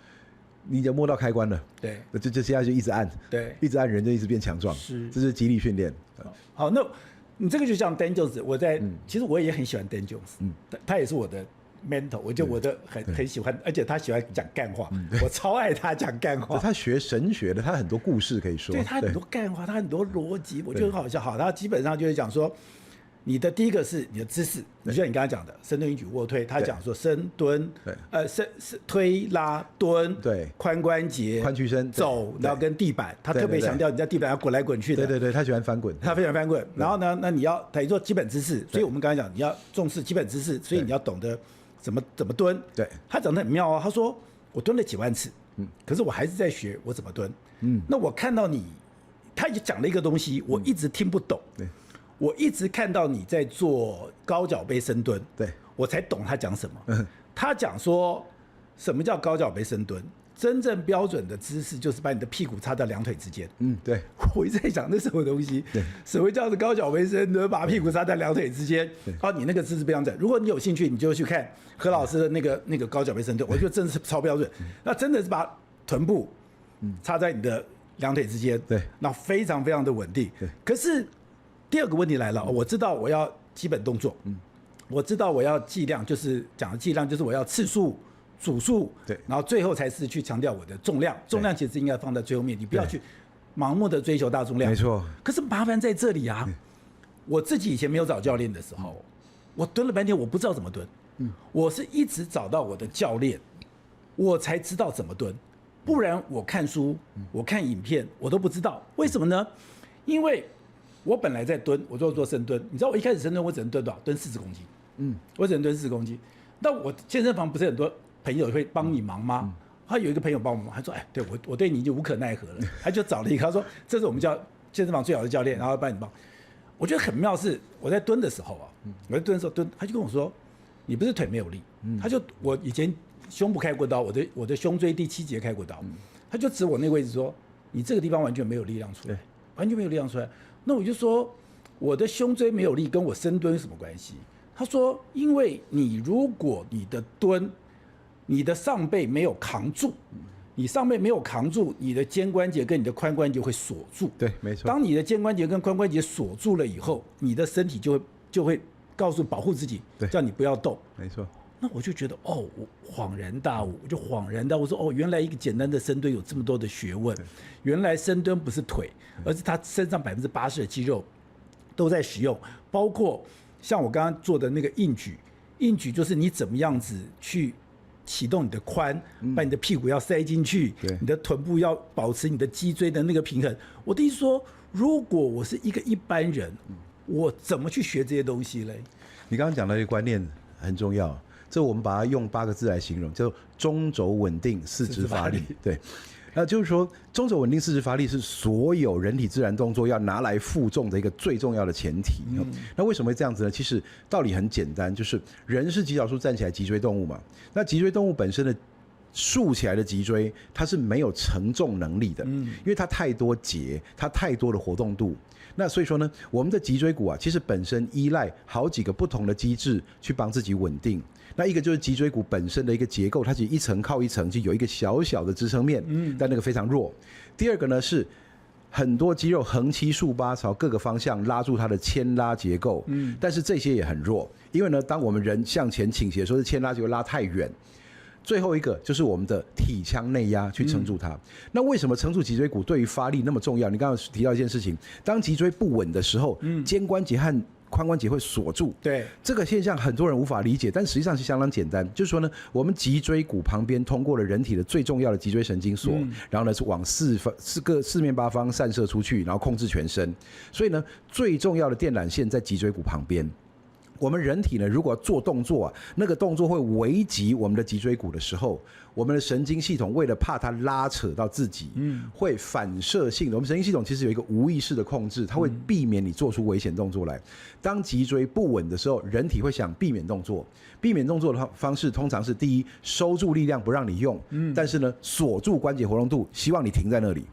你就摸到開關了。對，就接下來就一直按，对，一直按人就一直變強壯。是，這是肌力訓練。好，那你這個就像 Dan Jones，其實我也很喜歡 Dan Jones，他也是我的 mentor， 我很喜歡，而且他喜歡講幹話，我超愛他講幹話。他學神學的，他很多故事可以說。對，他很多幹話，他很多邏輯，我覺得很好笑。好，他基本上就是講說，你的第一個是你的姿勢，就像你剛才講的深蹲、硬舉、臥推，他講說深蹲，推拉蹲，對，髖關節、髖屈伸、走，然後跟地板，他特別強調你在地板要滾來滾去的。對，他喜歡翻滾，他非常翻滾。然後呢，那你要等於說基本姿勢，所以我们剛才講你要重視基本姿勢，所以你要懂得怎麼蹲。對，他講得很妙哦，他說我蹲了幾萬次，可是我還是在學我怎麼蹲。那我看到你，他也講了一個東西，我一直聽不懂。我一直看到你在做高腳杯深蹲，對，我才懂他講什麼。他講說，什麼叫高腳杯深蹲？真正標準的姿勢就是把你的屁股插到兩腿之間。對，我一直在想那什麼東西？什麼叫做高腳杯深蹲？把屁股插在兩腿之間？你那個姿勢標準。如果你有興趣，你就去看何老師的那個高腳杯深蹲，我覺得真的是超標準。那真的是把臀部插在你的兩腿之間，对，那非常非常的穩定。可是第二個問題來了，我知道我要基本動作，我知道我要劑量，就是講的劑量就是我要次數、組數，對，然後最後才是去強調我的重量，重量其實應該放在最後面，你不要去盲目的追求大重量，沒錯。可是麻煩在這裡啊，我自己以前沒有找教練的時候，我蹲了半天，我不知道怎麼蹲，我是一直找到我的教練，我才知道怎麼蹲，不然我看書、我看影片，我都不知道，為什麼呢？因為我本來在蹲，我做深蹲，你知道我一開始深蹲我只能蹲多少？蹲40公斤，我只能蹲40公斤。那我健身房不是很多朋友會幫你忙嗎？他有一個朋友幫我忙，他說：“哎，對我對你已經無可奈何了。”他就找了一個，他說：“這是我們健身房最好的教練，然後幫你幫。”我覺得很妙是，我在蹲的時候啊，我在蹲的時候蹲，他就跟我說：“你不是腿沒有力。”我以前胸部開過刀，我的胸椎第7節開過刀，他就指我那個位置說：“你這個地方完全沒有力量出來，完全沒有力量出來。”那我就說，我的胸椎沒有力，跟我深蹲有什麼關係？他說，因為如果你的蹲，你的上背沒有扛住，你上背沒有扛住，你的肩關節跟你的髖關節會鎖住。對，沒錯。當你的肩關節跟髖關節鎖住了以後，你的身體就會告訴保護自己，叫你不要動。沒錯。那我就覺得我恍然大悟，我就恍然大悟說原來一個簡單的深蹲有這麼多的學問，原來深蹲不是腿，而是他身上80%的肌肉都在使用，包括像我剛剛做的那個硬舉，硬舉就是你怎麼樣子去啟動你的髖，把你的屁股要塞進去，你的臀部要保持你的脊椎的那個平衡。我的意思說，如果我是一個一般人，我怎麼去學這些東西嘞？你剛剛講的一個觀念很重要。這我們把它用8個字來形容，叫做中軸穩定，四肢發力。對，那就是說，中軸穩定，四肢發力是所有人體自然動作要拿來負重的一個最重要的前提。那為什麼會這樣子呢？其實道理很簡單，就是人是極少數站起來脊椎動物嘛。那脊椎動物本身的豎起來的脊椎，它是沒有承重能力的，因為它太多節，它太多的活動度。那所以說呢，我們的脊椎骨啊，其實本身依賴好幾個不同的機制去幫自己穩定。那一個就是脊椎骨本身的一個結構，它其實一層靠一層，就有一個小小的支撐面，但那個非常弱。第二個呢是很多肌肉橫七豎八朝各個方向拉住它的牽拉結構，但是這些也很弱，因為呢，當我們人向前傾斜的時候，是牽拉結構拉太遠。最後一個就是我們的體腔內壓去撐住它。那為什麼撐住脊椎骨對於發力那麼重要？你剛剛提到一件事情，當脊椎不穩的時候，肩關節和髖關節會鎖住。對，這個現象很多人無法理解，但實際上是相當簡單。就是說呢，我們脊椎骨旁邊通過了人體的最重要的脊椎神經鎖，然後呢是往四面八方散射出去，然後控制全身。所以呢，最重要的電纜線在脊椎骨旁邊。我們人體呢，如果要做動作啊，那個動作會危及我們的脊椎骨的時候，我們的神經系統為了怕它拉扯到自己，會反射性的，我們神經系統其實有一個無意識的控制，它會避免你做出危險動作來。當脊椎不穩的時候，人體會想避免動作，避免動作的方式通常是第一，收住力量不讓你用，但是呢，鎖住關節活動度，希望你停在那裡。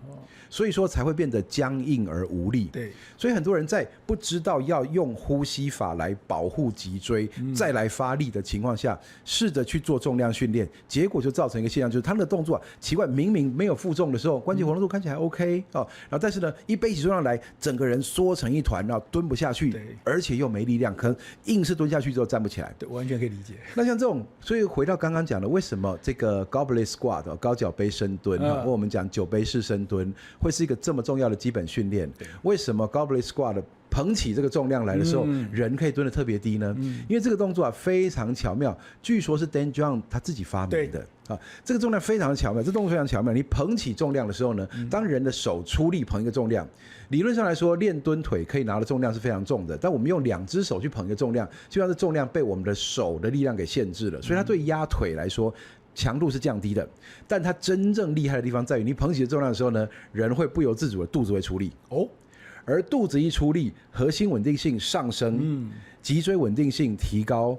所以說才會變得僵硬而無力。對，所以很多人在不知道要用呼吸法來保護脊椎，再來發力的情況下，試着去做重量訓練，結果就造成一個現象，就是他們的動作奇怪，明明沒有負重的時候，關節活動度看起來還 OK 哦，然後但是呢，一背起重量來，整個人縮成一團，然後蹲不下去，而且又沒力量，可能硬是蹲下去之後站不起來。对，完全可以理解。那像這種，所以回到剛剛講的，為什麼這個 Goblet Squat 高腳杯深蹲，或我們講酒杯式深蹲，會是一個這麼重要的基本訓練？為什麼 Goblet Squat 捧起這個重量來的時候，人可以蹲得特別低呢？因為這個動作非常巧妙，據說是 Dan John 他自己發明的。這個重量非常的巧妙，這動作非常巧妙。你捧起重量的時候呢，當人的手出力捧一個重量，理論上來說，練蹲腿可以拿的重量是非常重的，但我們用2隻手去捧一個重量，就像是重量被我們的手的力量給限制了，所以它對壓腿來說強度是降低的。但它真正厲害的地方在於，你捧起重量的時候呢，人会不由自主的肚子會出力哦，而肚子一出力，核心穩定性上升，脊椎穩定性提高，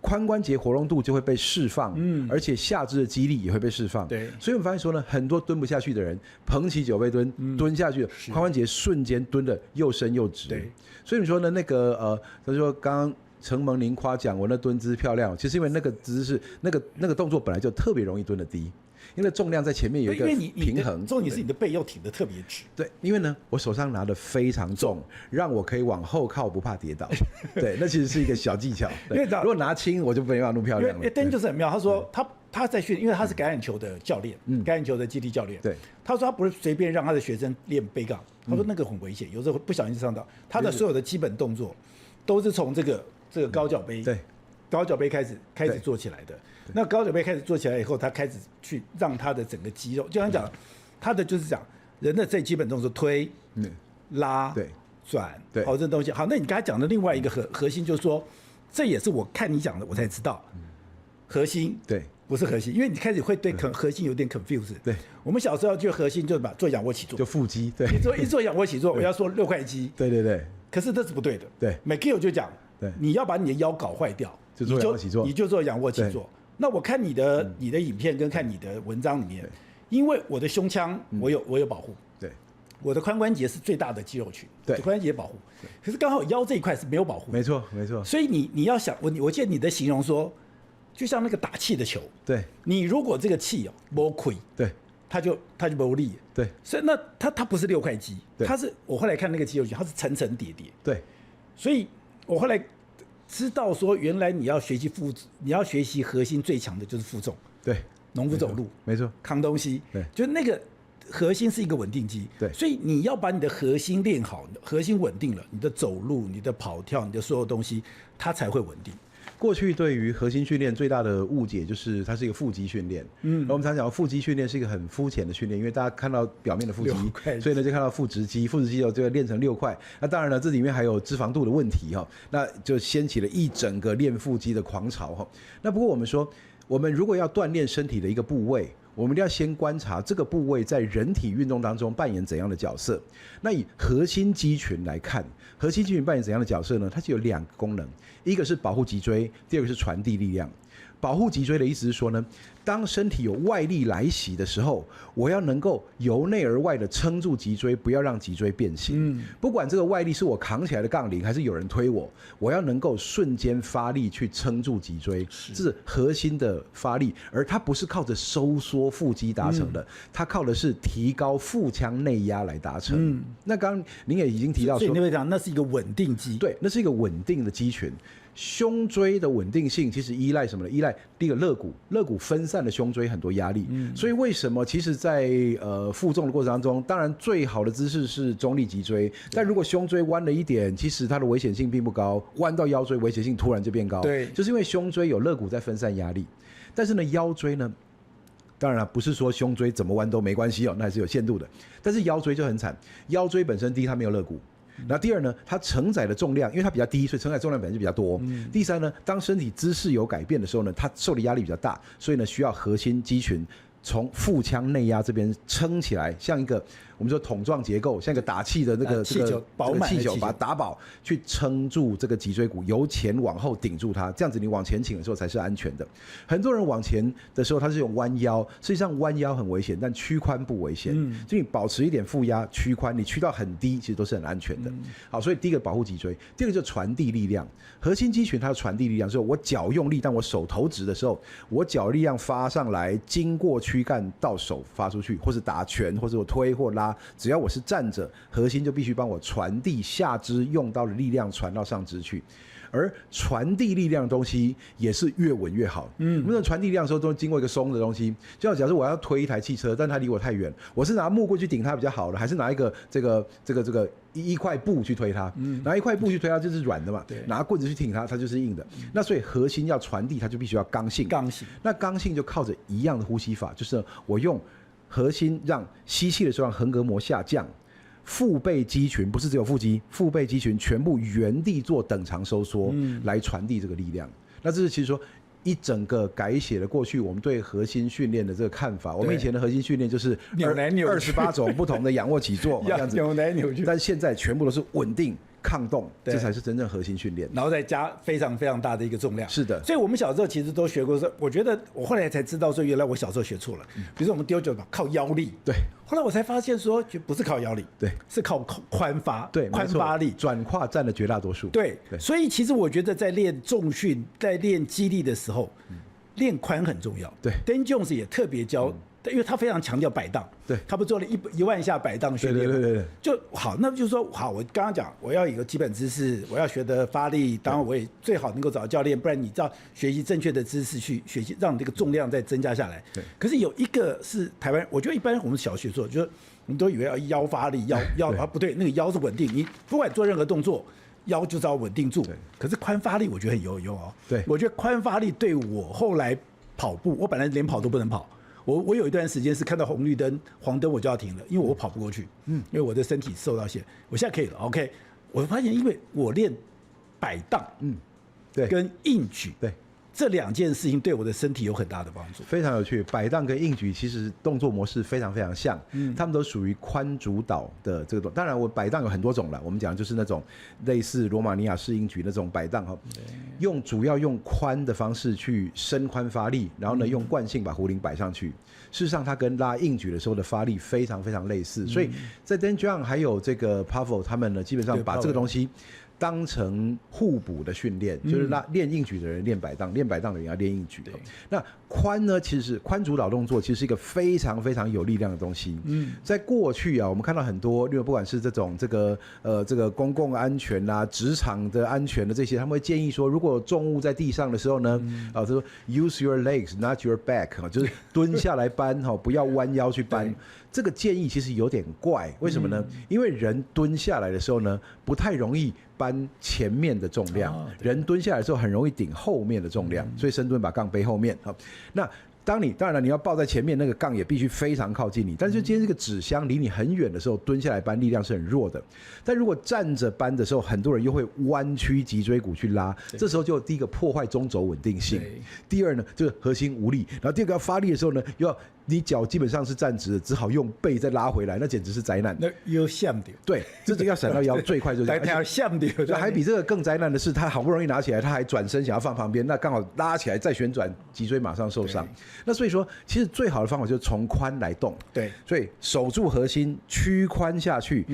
髖關節活動度就會被釋放，而且下肢的肌力也會被釋放。对，所以我們發現說呢，很多蹲不下去的人，捧起酒杯蹲下去，髖關節瞬間蹲得又深又直。對，所以你說呢，那個他說剛剛承蒙您誇獎我那蹲姿漂亮，其實因為那個姿勢，那個動作本來就特別容易蹲得低。因為重量在前面有一個平衡，重點是你的背要挺得特別直。對，因為呢，我手上拿的非常重，讓我可以往後靠，不怕跌倒。對，那其實是一個小技巧。如果拿輕，我就沒辦法那麼漂亮了。因为Dan就是很妙，他說他在訓，因為他是橄欖球的教練，橄欖球的基地教練。對，他說他不是隨便讓他的學生練背槓，他說那個很危險，有時候不小心就傷到。他的所有的基本動作都是從這個高腳杯，對，高腳杯開始做起來的。那高腳杯開始做起來以後，他開始去讓他的整個肌肉，就像講，他的就是講人的最基本動作推、拉、轉，好這東西。好，那你剛才講的另外一個核心就是說，這也是我看你講的，我才知道核心對不是核心，因為你開始會對核心有點 confuse。對，我們小時候就核心就是做仰臥起坐，就腹肌。對，一做仰臥起坐，我要說6塊肌。對對對。可是這是不對的。對，McGill 就講，你要把你的腰搞壞掉，你就做仰臥起坐。那我看你的影片跟看你的文章裡面，因為我的胸腔我有保護，對，我的髖關節是最大的肌肉群，對，髖關節保護，可是剛好腰這一塊是沒有保護，沒錯沒錯。所以你要想我記得你的形容說，就像那個打氣的球，對，你如果這個氣沒虧，對，它就沒力，對，所以那它不是6塊肌，它是我後來看那個肌肉群，它是層層疊疊，對，所以我後來知道說，原來你要學習核心最強的就是負重，對，農夫走路，沒錯，扛東西，對，就那個核心是一個穩定肌，對，所以你要把你的核心練好，核心穩定了，你的走路、你的跑跳、你的所有東西，它才會穩定。過去對於核心訓練最大的誤解就是它是一個腹肌訓練，我們常講腹肌訓練是一個很膚淺的訓練，因為大家看到表面的腹肌，所以呢就看到腹直肌，腹直肌就練成6塊，那當然了這裡面還有脂肪度的問題哈，那就掀起了一整個練腹肌的狂潮哈。那不過我們說，我們如果要鍛鍊身體的一個部位，我們一定要先觀察這個部位在人體運動當中扮演怎樣的角色。那以核心肌群來看，核心肌群扮演怎樣的角色呢？它是有2個功能，一個是保護脊椎，第二個是傳遞力量。保護脊椎的意思是說呢，當身體有外力來襲的時候，我要能夠由內而外的撐住脊椎，不要讓脊椎變形。不管這個外力是我扛起來的槓鈴，還是有人推我，我要能夠瞬間發力去撐住脊椎，這是核心的發力，而它不是靠着收縮腹肌達成的，它靠的是提高腹腔內壓來達成。那剛剛您也已經提到說，所以你會講那是一個穩定肌，對，那是一個穩定的肌群。胸椎的穩定性其實依賴什麼呢？依賴第一個肋骨分散了胸椎很多壓力，所以為什麼其實在負重的過程當中，當然最好的姿勢是中立脊椎，但如果胸椎彎了一點，其實它的危險性並不高，彎到腰椎危險性突然就變高，對，就是因為胸椎有肋骨在分散壓力，但是呢腰椎呢，當然了不是說胸椎怎麼彎都沒關係哦，那還是有限度的，但是腰椎就很慘，腰椎本身第一它沒有肋骨。那第二呢，它承載的重量，因為它比較低，所以承載重量本身就比較多。第三呢，當身體姿勢有改變的時候呢，它受的壓力比較大，所以呢需要核心肌群從腹腔內壓這邊撐起來，像一個我們說桶狀結構，像一個打氣的那個氣球，氣球把它打飽，去撐住這個脊椎骨，由前往後頂住它，這樣子你往前傾的時候才是安全的。很多人往前的時候他是用彎腰，實際上彎腰很危險，但屈髖不危險。就你保持一點負壓，屈髖，你屈到很低，其實都是很安全的。好，所以第一個保護脊椎，第二個就是傳遞力量。核心肌群它的傳遞力量，就是我腳用力，但我手投直的時候，我腳力量發上來，經過軀幹到手發出去，或是打拳，或者我推或拉，只要我是站着，核心就必須幫我傳遞下肢用到的力量傳到上肢去。而傳遞力量的東西也是越穩越好。我們傳遞力量的時候都經過一個鬆的東西，就像假設我要推一台汽車，但它離我太遠，我是拿木棍去頂它比較好的，還是拿一個一塊布去推它？拿一塊布去推它就是軟的嘛，拿棍子去挺它，它就是硬的。那所以核心要傳遞，它就必須要剛性。那刚性就靠着一樣的呼吸法，就是我用核心讓吸氣的時候讓横膈膜下降。腹背肌群不是只有腹肌，腹背肌群全部原地做等長收縮，來傳遞這個力量。那這是其實說一整個改寫了過去我們對核心訓練的這個看法。我們以前的核心訓練就是扭來扭去28種不同的仰卧起坐，這樣子扭來扭去，但现在全部都是穩定抗動，這才是真正核心訓練。然後再加非常非常大的一個重量。是的，所以我们小時候其實都學過。我覺得我後來才知道說，原來我小時候學錯了。比如說我們丟球靠腰力，對。後來我才發現說，就不是靠腰力，對，是靠髖發，對，髖發力，轉胯佔了絕大多數。對，所以其實我覺得在練重訓、在練肌力的時候，練髖很重要。對 ，Dan Jones 也特別教。因為他非常強調擺盪，對，他不做了1萬下擺盪訓練，對，就好。那就是說，好，我剛剛講，我要有一個基本知識，我要學的發力，當然我也最好能夠找到教練，不然你知道學習正確的知識去學習，讓你這個重量再增加下來。對。可是有一個是台灣，我覺得一般我們小學做，就是我們都以為要腰發力，腰啊不對，那個腰是穩定，你不管做任何動作，腰就是要穩定住。可是髖發力我覺得很有用哦。對。我覺得髖發力對我後來跑步，我本來連跑都不能跑。我有一段時間是看到紅綠燈、黃燈我就要停了，因為我跑不過去，因為我的身體受到限。我現在可以了 ，OK。我發現，因為我練擺盪，對，跟硬舉，對。這兩件事情對我的身體有很大的幫助，非常有趣。擺盪跟硬舉其實動作模式非常非常像，他們都屬於髖主導的這個。當然，我擺盪有很多種了，我們講就是那種類似羅馬尼亞式硬舉那種擺盪哈，主要用髖的方式去伸髖發力，然後呢用慣性把壺鈴擺上去。事實上，它跟拉硬舉的時候的發力非常非常類似，所以在 Dan John 還有這個 Pavel 他們呢，基本上把這個東西當成互補的訓練，就是練硬舉的人練擺盪，練擺盪的人要練硬舉。那髖呢，其實是髖主導動作，其實是一個非常非常有力量的東西。在過去啊，我們看到很多，例如不管是這個公共安全啊、職場的安全的這些，他們會建議說，如果有重物在地上的時候呢，他說 use your legs, not your back， 就是蹲下來搬哈，不要彎腰去搬。這個建議其實有點怪，為什麼呢？因為人蹲下來的時候呢，不太容易搬前面的重量，人蹲下來的時候很容易頂後面的重量，所以深蹲把槓背後面。好，那當然了，你要抱在前面，那個槓也必須非常靠近你。但是今天這個紙箱離你很遠的時候，蹲下來搬力量是很弱的。但如果站着搬的時候，很多人又會彎曲脊椎骨去拉，這時候就第一個破壞中軸穩定性，第二呢就是核心無力，然後第二個要發力的時候呢，又要你腳基本上是站直的，只好用背再拉回來，那簡直是災難。那又像掉，對，這個要閃到腰最快就是這樣。像掉，還比這個更災難的是，他好不容易拿起來，他還轉身想要放旁邊，那剛好拉起來再旋轉，脊椎馬上受傷。那所以說，其實最好的方法就是從髖來動。對，所以守住核心，屈髖下去。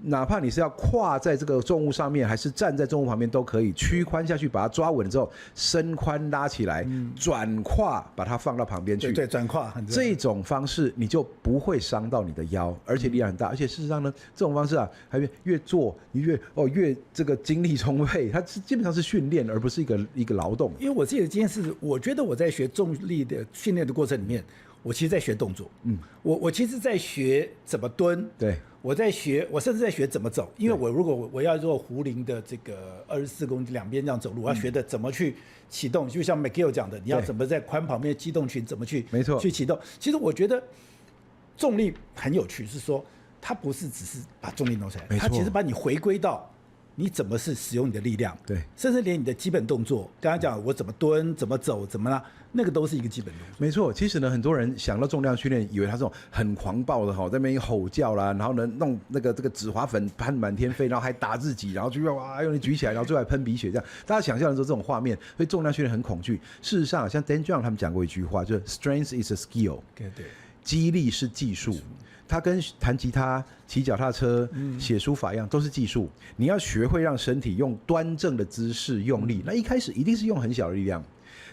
哪怕你是要跨在這個重物上面，還是站在重物旁邊都可以，屈髖下去把它抓穩之後，伸髖拉起來，轉胯把它放到旁邊去。對，轉胯很重要。這種方式你就不會傷到你的腰，而且力量很大。而且事實上呢，這種方式啊，還越做你越這個精力充沛，它基本上是訓練，而不是一個勞動。因為我自己的經驗是，我覺得我在學重力的訓練的過程裡面，我其實在學動作。我其實在學怎麼蹲。對。我甚至在學怎麼走，因為如果我要做壺鈴的這個24公斤兩邊這樣走路，我要學的怎麼去啟動，就像 McGill 講的，你要怎麼在髖旁邊機動群怎麼去去啟動。其實我覺得重力很有趣，是說它不是只是把重力弄起來，它其實把你回歸到你怎麼是使用你的力量，對，甚至連你的基本動作，剛才講我怎麼蹲、怎麼走、怎麼啦，那個都是一個基本動作。沒錯，其實呢，很多人想到重量訓練，以為他這種很狂暴的在那邊吼叫啦，然後呢弄這個止滑粉噴滿天飛，然後還打自己，然後就哇用力舉起來，然後最後還噴鼻血這樣。大家想象的時候，這種畫面，所以重量訓練很恐懼。事實上，像 Dan John 他們講過一句話，就是 Strength is a skill， 對，肌力是技術。它跟彈吉他、騎腳踏車、寫書法一樣，都是技術。你要學會讓身體用端正的姿勢用力，那一開始一定是用很小的力量。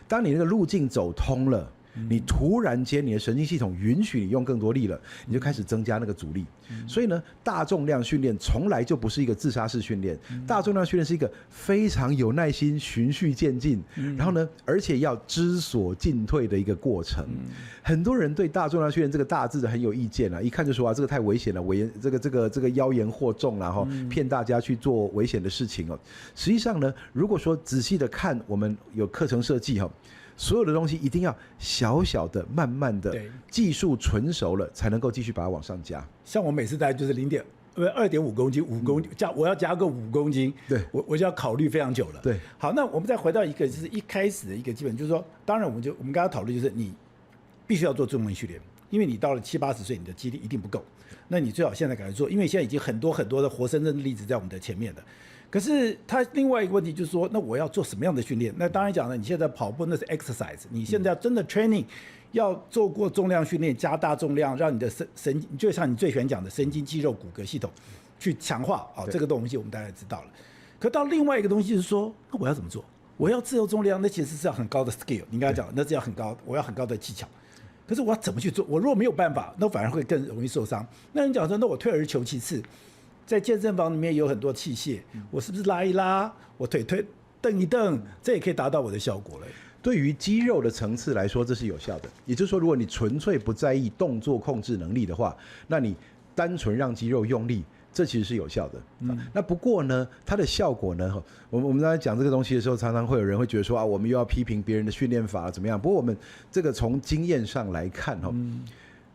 當你那個路徑走通了，你突然間你的神經系統允許你用更多力了，你就開始增加那個阻力。所以呢，大重量訓練從來就不是一個自殺式訓練，大重量訓練是一個非常有耐心、循序漸進，然後呢，而且要知所進退的一個過程。很多人對大重量訓練這個大字的很有意見啊，一看就說啊，這個太危險了，這個妖言惑眾啦，騙大家去做危險的事情哦。實際上呢，如果說仔細的看，我們有課程設計哈。所有的東西一定要小小的、慢慢的，技術純熟了才能夠繼續把它往上加。像我每次大概就是2.5公斤，5公斤我要加個5公斤，對，我就要考慮非常久了。对，好，那我們再回到一個就是一開始的一個基本，就是說，當然我們剛剛討論就是你必須要做重量訓練，因為你到了70、80歲，你的肌力一定不夠，那你最好現在趕快做，因為現在已經很多的活生生的例子在我們的前面了。可是他另外一個問題就是說，那我要做什麼樣的訓練？那當然講了，你現在跑步那是 exercise， 你現在真的 training 要做過重量訓練，加大重量，讓你的神就像你最喜歡講的神經肌肉骨骼系統去強化啊，這個東西我們大概知道了。可到另外一個東西是說，那我要怎麼做？我要自由重量，那其實是要很高的 skill， 你剛才講那是要很高，我要很高的技巧。可是我要怎麼去做？我如果沒有辦法，那反而會更容易受傷。那你講說，那我退而求其次。在健身房裡面有很多器械，我是不是拉一拉，我腿蹬一蹬，這也可以達到我的效果了。對於肌肉的層次來說，這是有效的。也就是說，如果你純粹不在意動作控制能力的話，那你單純讓肌肉用力，這其實是有效的。那不過呢，它的效果呢，我們剛才講這個東西的時候，常常會有人會覺得說啊，我們又要批評別人的訓練法怎麼樣？不過我們這個從經驗上來看哈。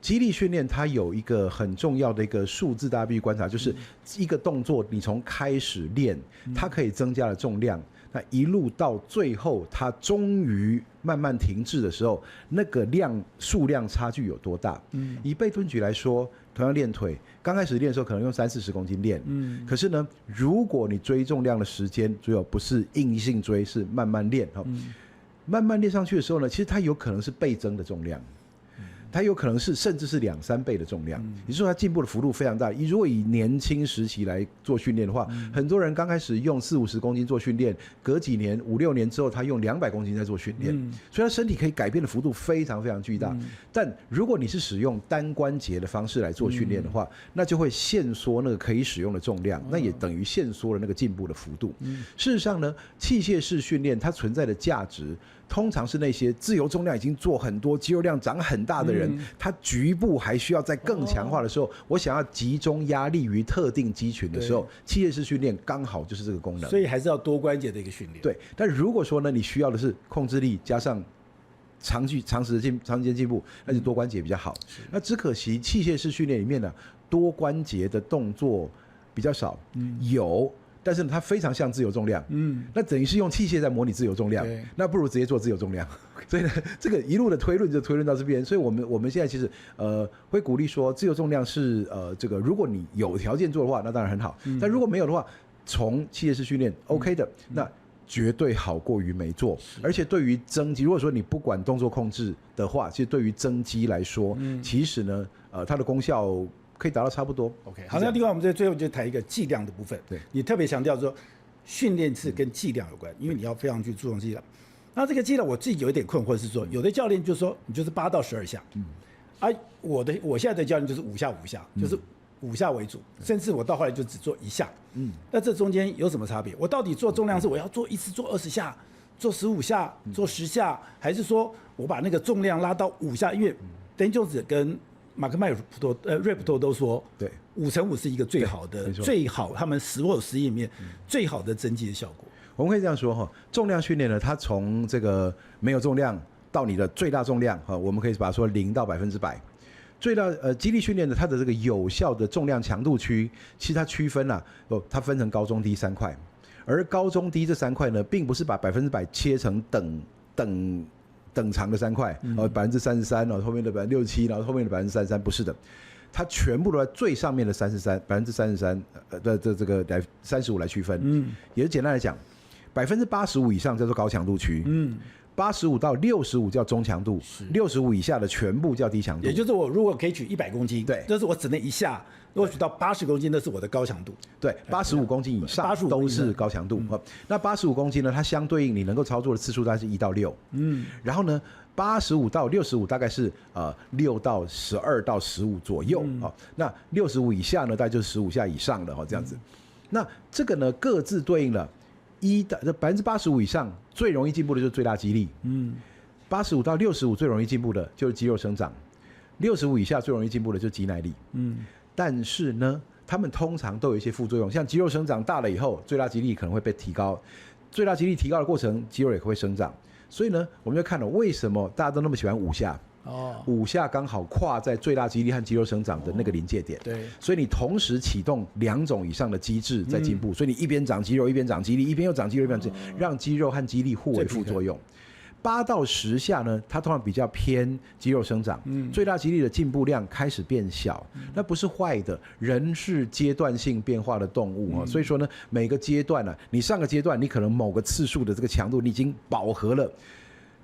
肌力訓練它有一個很重要的一個數字，大家必須觀察，就是一個動作，你從開始練，它可以增加了重量，那一路到最後，它終於慢慢停滯的時候，那個數量差距有多大？以背蹲舉來說，同樣練腿，剛開始練的時候可能用30-40公斤練，可是呢，如果你追重量的時間，最後不是硬性追，是慢慢練，慢慢練上去的時候呢，其實它有可能是倍增的重量。它有可能是甚至是2-3倍的重量，也就是說它進步的幅度非常大。如果以年輕時期來做訓練的話，很多人剛開始用40-50公斤做訓練，隔幾年5-6年之後，他用200公斤在做訓練，所以他身體可以改變的幅度非常非常巨大。但如果你是使用單關節的方式來做訓練的話，那就會限縮那個可以使用的重量，那也等於限縮了那個進步的幅度。事實上呢，器械式訓練它存在的價值，通常是那些自由重量已經做很多、肌肉量長很大的人，他局部還需要再更強化的時候，我想要集中壓力於特定肌群的時候，器械式訓練剛好就是這個功能。所以還是要多關節的一個訓練。對，但如果說呢，你需要的是控制力加上長時間進步，那就多關節比較好。那只可惜器械式訓練裡面呢，多關節的動作比較少，有。但是呢，它非常像自由重量，那等於是用器械在模擬自由重量，那不如直接做自由重量。所以呢，這個一路的推論就推論到這邊。所以我們現在其實會鼓勵說，自由重量是這個，如果你有條件做的話，那當然很好。但如果沒有的話，從器械式訓練 OK 的，那絕對好過於沒做。而且對於增肌，如果說你不管動作控制的話，其實對於增肌來說，其實呢，它的功效可以達到差不多。OK， 好，那另外我們在最後就談一個劑量的部分。对，你特別強調說，訓練是跟劑量有關，因為你要非常去注重劑量。那這個劑量我自己有一點困惑是說，有的教練就說你就是8到12下，我現在的教練就是5下5下，就是5下為主，甚至我到後來就只做1下。那這中間有什麼差別？我到底做重量是我要做一次做20下，做15下，做10下，還是說我把那個重量拉到5下？因為Dan Jones跟馬克麥瑞普托都說，對，5×5是一個最好的，最好他們所有實驗裡面最好的增肌的效果。我们可以這樣說哈，重量訓練呢，它從這個沒有重量到你的最大重量哈，我們可以把它說0到100%。肌力訓練的它的這個有效的重量強度區，其實它區分啊，它分成高中低3塊，而高中低這3塊呢，並不是把100%切成等長的3塊，33%，然後後面的67%，然後後面的33%，不是的，它全部都在最上面的33%的這个35%來區分。也是簡單來講，85%以上叫做高強度區，85到65叫中強度，65以下的全部叫低強度。也就是我如果可以舉100公斤，对，就是我只能一下。如果舉到80公斤，那是我的高強度。對，85公斤以上都是高強度。那85公斤呢？它相對應你能夠操作的次數大概是1到6。然後呢，85到65大概是6到12到15左右。那65以下呢，大概就是15下以上的這樣子。那這個呢，各自對應了85%以上最容易進步的就是最大肌力。85到65最容易進步的就是肌肉生長，65以下最容易進步的就是肌耐力。但是呢，他們通常都有一些副作用，像肌肉生長大了以後，最大肌力可能會被提高，最大肌力提高的過程，肌肉也會生長。所以呢，我們就看了為什麼大家都那麼喜歡5下。5下剛好跨在最大肌力和肌肉生長的那個臨界點。對，所以你同時啟動2種以上的機制在進步，所以你一邊長肌肉一邊長肌力，一邊又長肌肉一邊長肌力，讓肌肉和肌力互為副作用。8到10下呢，它通常比較偏肌肉生長，最大肌力的進步量開始變小，那不是壞的，人是階段性變化的動物，所以說呢，每個階段呢，你上個階段你可能某個次數的這個強度你已經飽和了。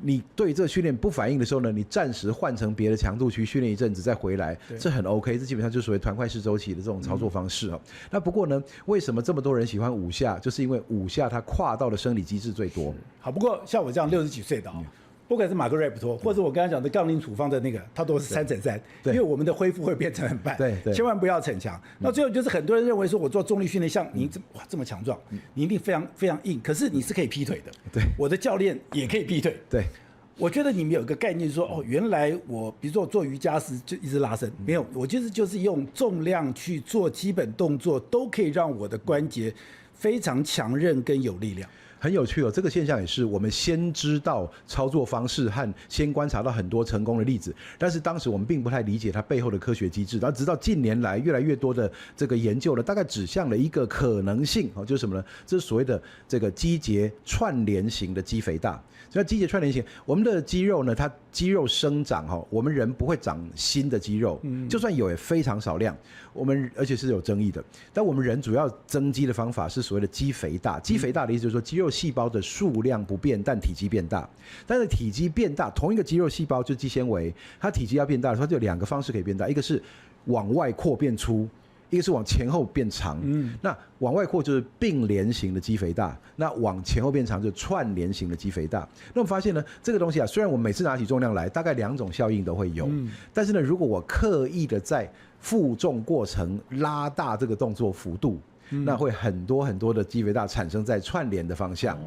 你對這個訓練不反應的時候呢，你暫時換成別的強度區訓練一陣子再回來，這很 OK， 這基本上就屬於團塊式週期的這種操作方式。那不過呢，為什麼這麼多人喜歡5下？就是因為5下它跨到的生理機制最多。好，不過像我這樣60幾歲的不管是馬克·瑞普托，或者我剛才講的槓鈴處方的那個，它都是3×3，因為我們的恢復會變成很慢，千萬不要逞強。那最後就是很多人認為說，我做重力訓練，像您這麼強壯，你一定非常非常硬，可是你是可以劈腿的。對，我的教練也可以劈腿。對，我覺得你們有個概念說，哦，原來我比如說我做瑜伽時就一直拉伸，沒有，我就是用重量去做基本動作，都可以讓我的關節非常強韌跟有力量。很有趣哦，這個現象也是我們先知道操作方式和先觀察到很多成功的例子，但是當時我們並不太理解它背後的科學機制。然後直到近年來越來越多的這個研究呢，大概指向了一個可能性哦，就是什麼呢？這是所謂的這個肌節串聯型的肌肥大。所以肌節串聯型，我們的肌肉呢，它肌肉生長哈，我們人不會長新的肌肉，就算有也非常少量，而且是有爭議的。但我們人主要增肌的方法是所謂的肌肥大。肌肥大的意思就是說，肌肉細胞的數量不變，但體積變大。但是體積變大，同一個肌肉細胞就是肌纖維，它體積要變大的時候，它就有2個方式可以變大，一個是往外擴變粗，一個是往前後變長。那往外擴就是並聯型的肌肥大，那往前後變長就是串聯型的肌肥大。那我們發現呢，這個東西啊，雖然我們每次拿起重量來，大概2種效應都會有，但是呢，如果我刻意的在負重過程拉大這個動作幅度，那會很多很多的肌肥大產生在串聯的方向。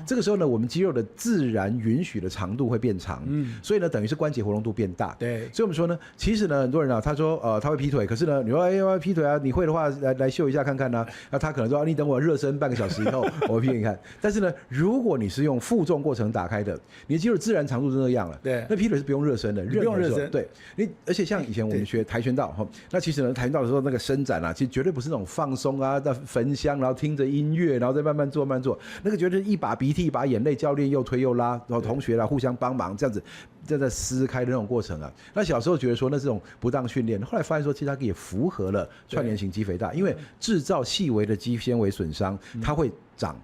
這個時候呢，我們肌肉的自然允許的長度會變長，所以呢，等於是關節活動度變大。對，所以我們說呢，其實呢，很多人啊，他說他會劈腿，可是呢，你說要劈腿啊，你會的話來秀一下看看啊，那他可能說你等我熱身半個小時以後，我會劈給你看。但是呢，如果你是用負重過程打開的，你的肌肉自然長度就那樣了。對，那劈腿是不用熱身的，不用熱身。對，而且像以前我們學跆拳道哈，那其實呢，跆拳道的時候那個伸展啊，其實絕對不是那種放鬆啊。焚香，然後聽着音樂，然後再慢慢做，慢慢做。那個覺得一把鼻涕一把眼淚，教練又推又拉，然後同學啦互相幫忙，這樣子在撕開的那種過程啊。那小時候覺得說那是種不當訓練，後來發現說其實它也符合了串聯型肌肥大，因為製造細微的肌纖維損傷，它會長。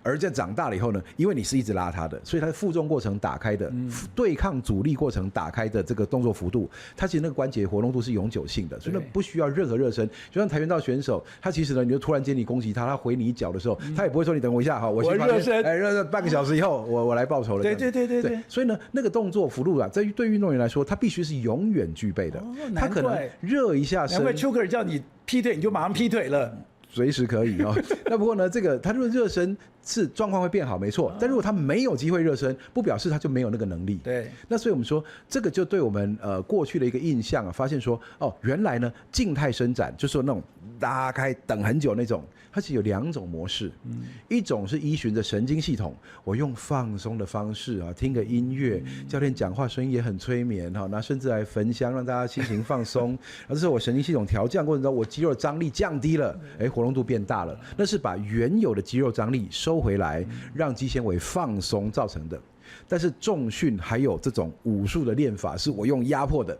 而在長大了以後呢，因為你是一直拉它的，所以它的負重過程打開的，對抗阻力過程打開的這個動作幅度，它其實那個關節活動度是永久性的，所以那不需要任何熱身。就像跆拳道選手，他其實呢，你就突然間你攻擊他，他回你一腳的時候，他也不會說你等我一下哈，我先熱身，熱身半個小時以後，我來報仇了。對。所以呢，那個動作幅度啊，在對運動員來說，他必須是永遠具備的。他可能熱一下身，難怪丘克爾叫你劈腿，你就馬上劈腿了。隨時可以哦。那不過呢，這個他如果熱身是狀況會變好，沒錯。但如果他沒有機會熱身，不表示他就沒有那個能力。對。那所以我們說，這個就對我們過去的一個印象啊，發現說哦，原來呢靜態伸展就是說那種拉開等很久那種。它其實有2種模式，一種是依循着神經系統，我用放鬆的方式啊，聽個音樂，教練講話聲音也很催眠哈，那甚至來焚香讓大家心情放鬆。然後這時候我神經系統調降過程中，我肌肉張力降低了，活動度變大了，那是把原有的肌肉張力收回來，讓肌纖維放鬆造成的。但是重訓還有這種武術的練法，是我用壓迫的。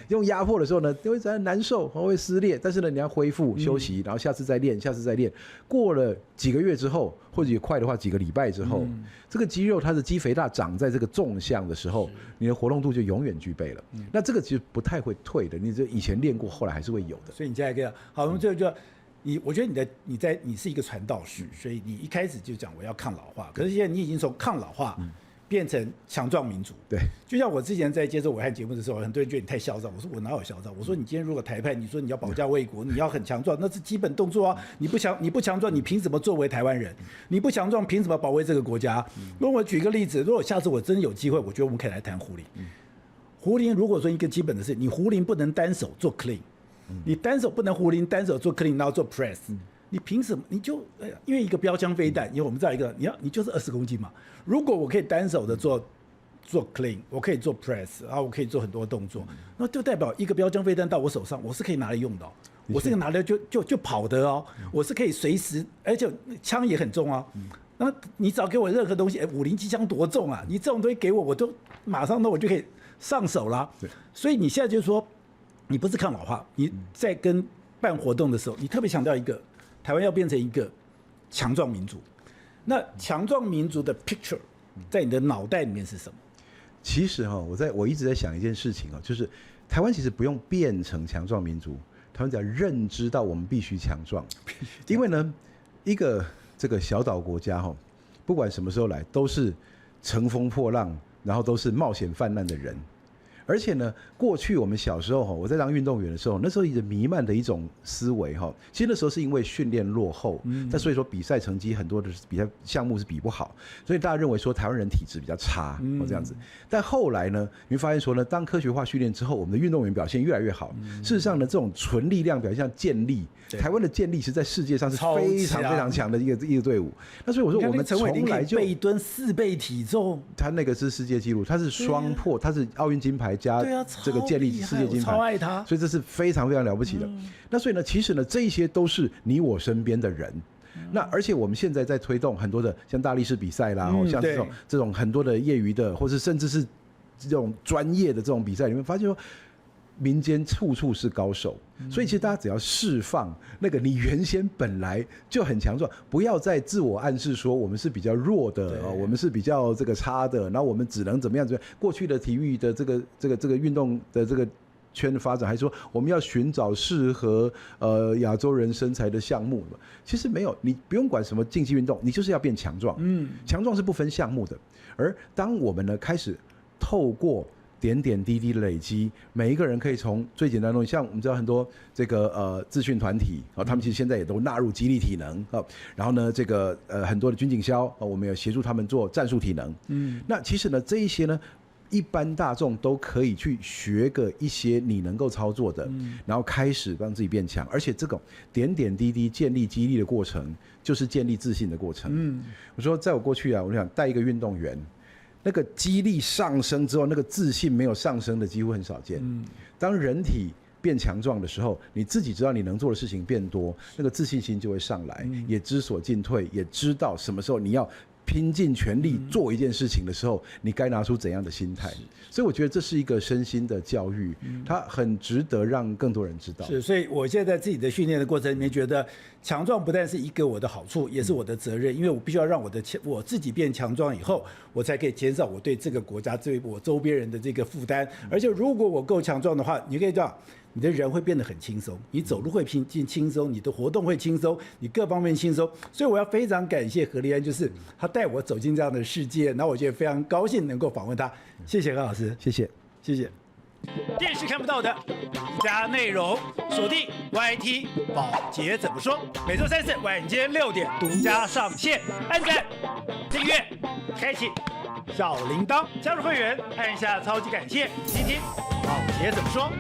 用壓迫的時候呢，會難受，會撕裂。但是呢，你要恢復休息，然後下次再練，下次再練。過了幾個月之後，或者快的話幾個禮拜之後，這個肌肉它的肌肥大長在這個縱向的時候，你的活動度就永遠具備了。那這個其實不太會退的，你這以前練過，後來還是會有的。所以你現在跟好，我們就我覺得你是一個傳道士，所以你一開始就講我要抗老化，可是現在你已經從抗老化變成強壯民族。对，就像我之前在接受暐瀚節目的時候，很多人覺得你太囂張，我說我哪有囂張？我說你今天如果台派，你說你要保家衛國，你要很強壯，那是基本動作啊。你不強壯，你憑什麼作為台灣人？你不強壯，憑什麼保衛這個國家？那我舉個例子，如果下次我真有機會，我覺得我們可以來談壺鈴。壺鈴如果說一個基本的事，你壺鈴不能單手做 clean，你單手不能壺鈴單手做 clean，然後做 press。你憑什麼？你就因為一個標槍飛彈，因為我們知道一个，你就是20公斤嘛。如果我可以单手的做 clean， 我可以做 press， 然後我可以做很多動作，那就代表一個標槍飛彈到我手上，我是可以拿來用的、哦，我是可以拿來就跑的哦，我是可以隨時，而且槍也很重啊。那你只要給我任何東西，50機槍多重啊？你這種東西給我，我都馬上我就可以上手啦。所以你現在就是說，你不是抗老化，你在跟辦活動的時候，你特別強調一個。台灣要變成一個強壯民族，那強壯民族的 picture 在你的腦袋裡面是什麼？其實哈，我一直在想一件事情啊，就是台灣其實不用變成強壯民族，台灣只要認知到我們必須強壯，因為呢，一個這個小島國家哈，不管什麼時候來，都是乘風破浪，然後都是冒險犯難的人。而且呢，過去我們小時候我在當運動員的時候，那時候一直彌漫的一種思維其實那時候是因為訓練落後，但所以說比賽成績很多的比賽項目是比不好，所以大家認為說台灣人體質比較差這樣子。但後來呢，你會發現說呢，當科學化訓練之後，我們的運動員表現越來越好。事實上呢，這種純力量表現像健力，台灣的健力是在世界上是非常非常強的一個隊伍。那所以我說我們從來就背蹲4倍體重，他那個是世界紀錄，他是雙破，他是奧運金牌加這個健力世界金牌，超愛他，所以這是非常非常了不起的。那所以呢，其實呢，這一些都是你我身邊的人。那而且我們現在在推動很多的像大力士比賽啦，像這種很多的業餘的，或是甚至是這種專業的這種比賽裡面，發現說民間處處是高手。所以其實大家只要釋放那個你原先本來就很強壯，不要再自我暗示說我們是比較弱的，我們是比較這個差的，然後我們只能怎麼樣。過去的體育的這個運動的這個圈的發展，還說我們要尋找適合亞洲人身材的項目，其實沒有，你不用管什麼競技運動，你就是要變強壯。強壯是不分項目的。而當我們呢開始透過點點滴滴的累積，每一個人可以從最簡單的東西，像我們知道很多這個自訓團體他們其實現在也都納入肌力體能然後呢這個很多的軍警消我們也協助他們做戰術體能。那其實呢這一些呢，一般大眾都可以去學個一些你能夠操作的，然後開始讓自己變強，而且這種點點滴滴建立肌力的過程，就是建立自信的過程。我說在我過去啊，我想帶一個運動員。那個肌力上升之後，那個自信沒有上升的幾乎很少見。當人體變強壯的時候，你自己知道你能做的事情變多，那個自信心就會上來，也知所進退，也知道什麼時候你要拼盡全力做一件事情的時候，你該拿出怎樣的心態。所以我覺得這是一個身心的教育，它很值得讓更多人知道。是，所以我現在在自己的訓練的過程裡面，覺得強壯不但是一個我的好處，也是我的責任，因為我必須要讓我自己變強壯以後，我才可以減少我對這個國家、對我周邊人的這個負擔。而且如果我夠強壯的話，你可以這樣。你的人會變得很輕鬆，你走路會輕鬆，你的活動會輕鬆，你各方面輕鬆。所以我要非常感謝何立安，就是他帶我走進這樣的世界，然後我覺得非常高興能夠訪問他。謝謝何老師，謝謝，謝謝。電視看不到的獨家內容，鎖定 YT 寶傑怎麼說，每週3、4晚間6點獨家上線，按讚、訂閱、開啟小鈴鐺，加入會員按下超級感謝，聽聽寶傑怎麼說。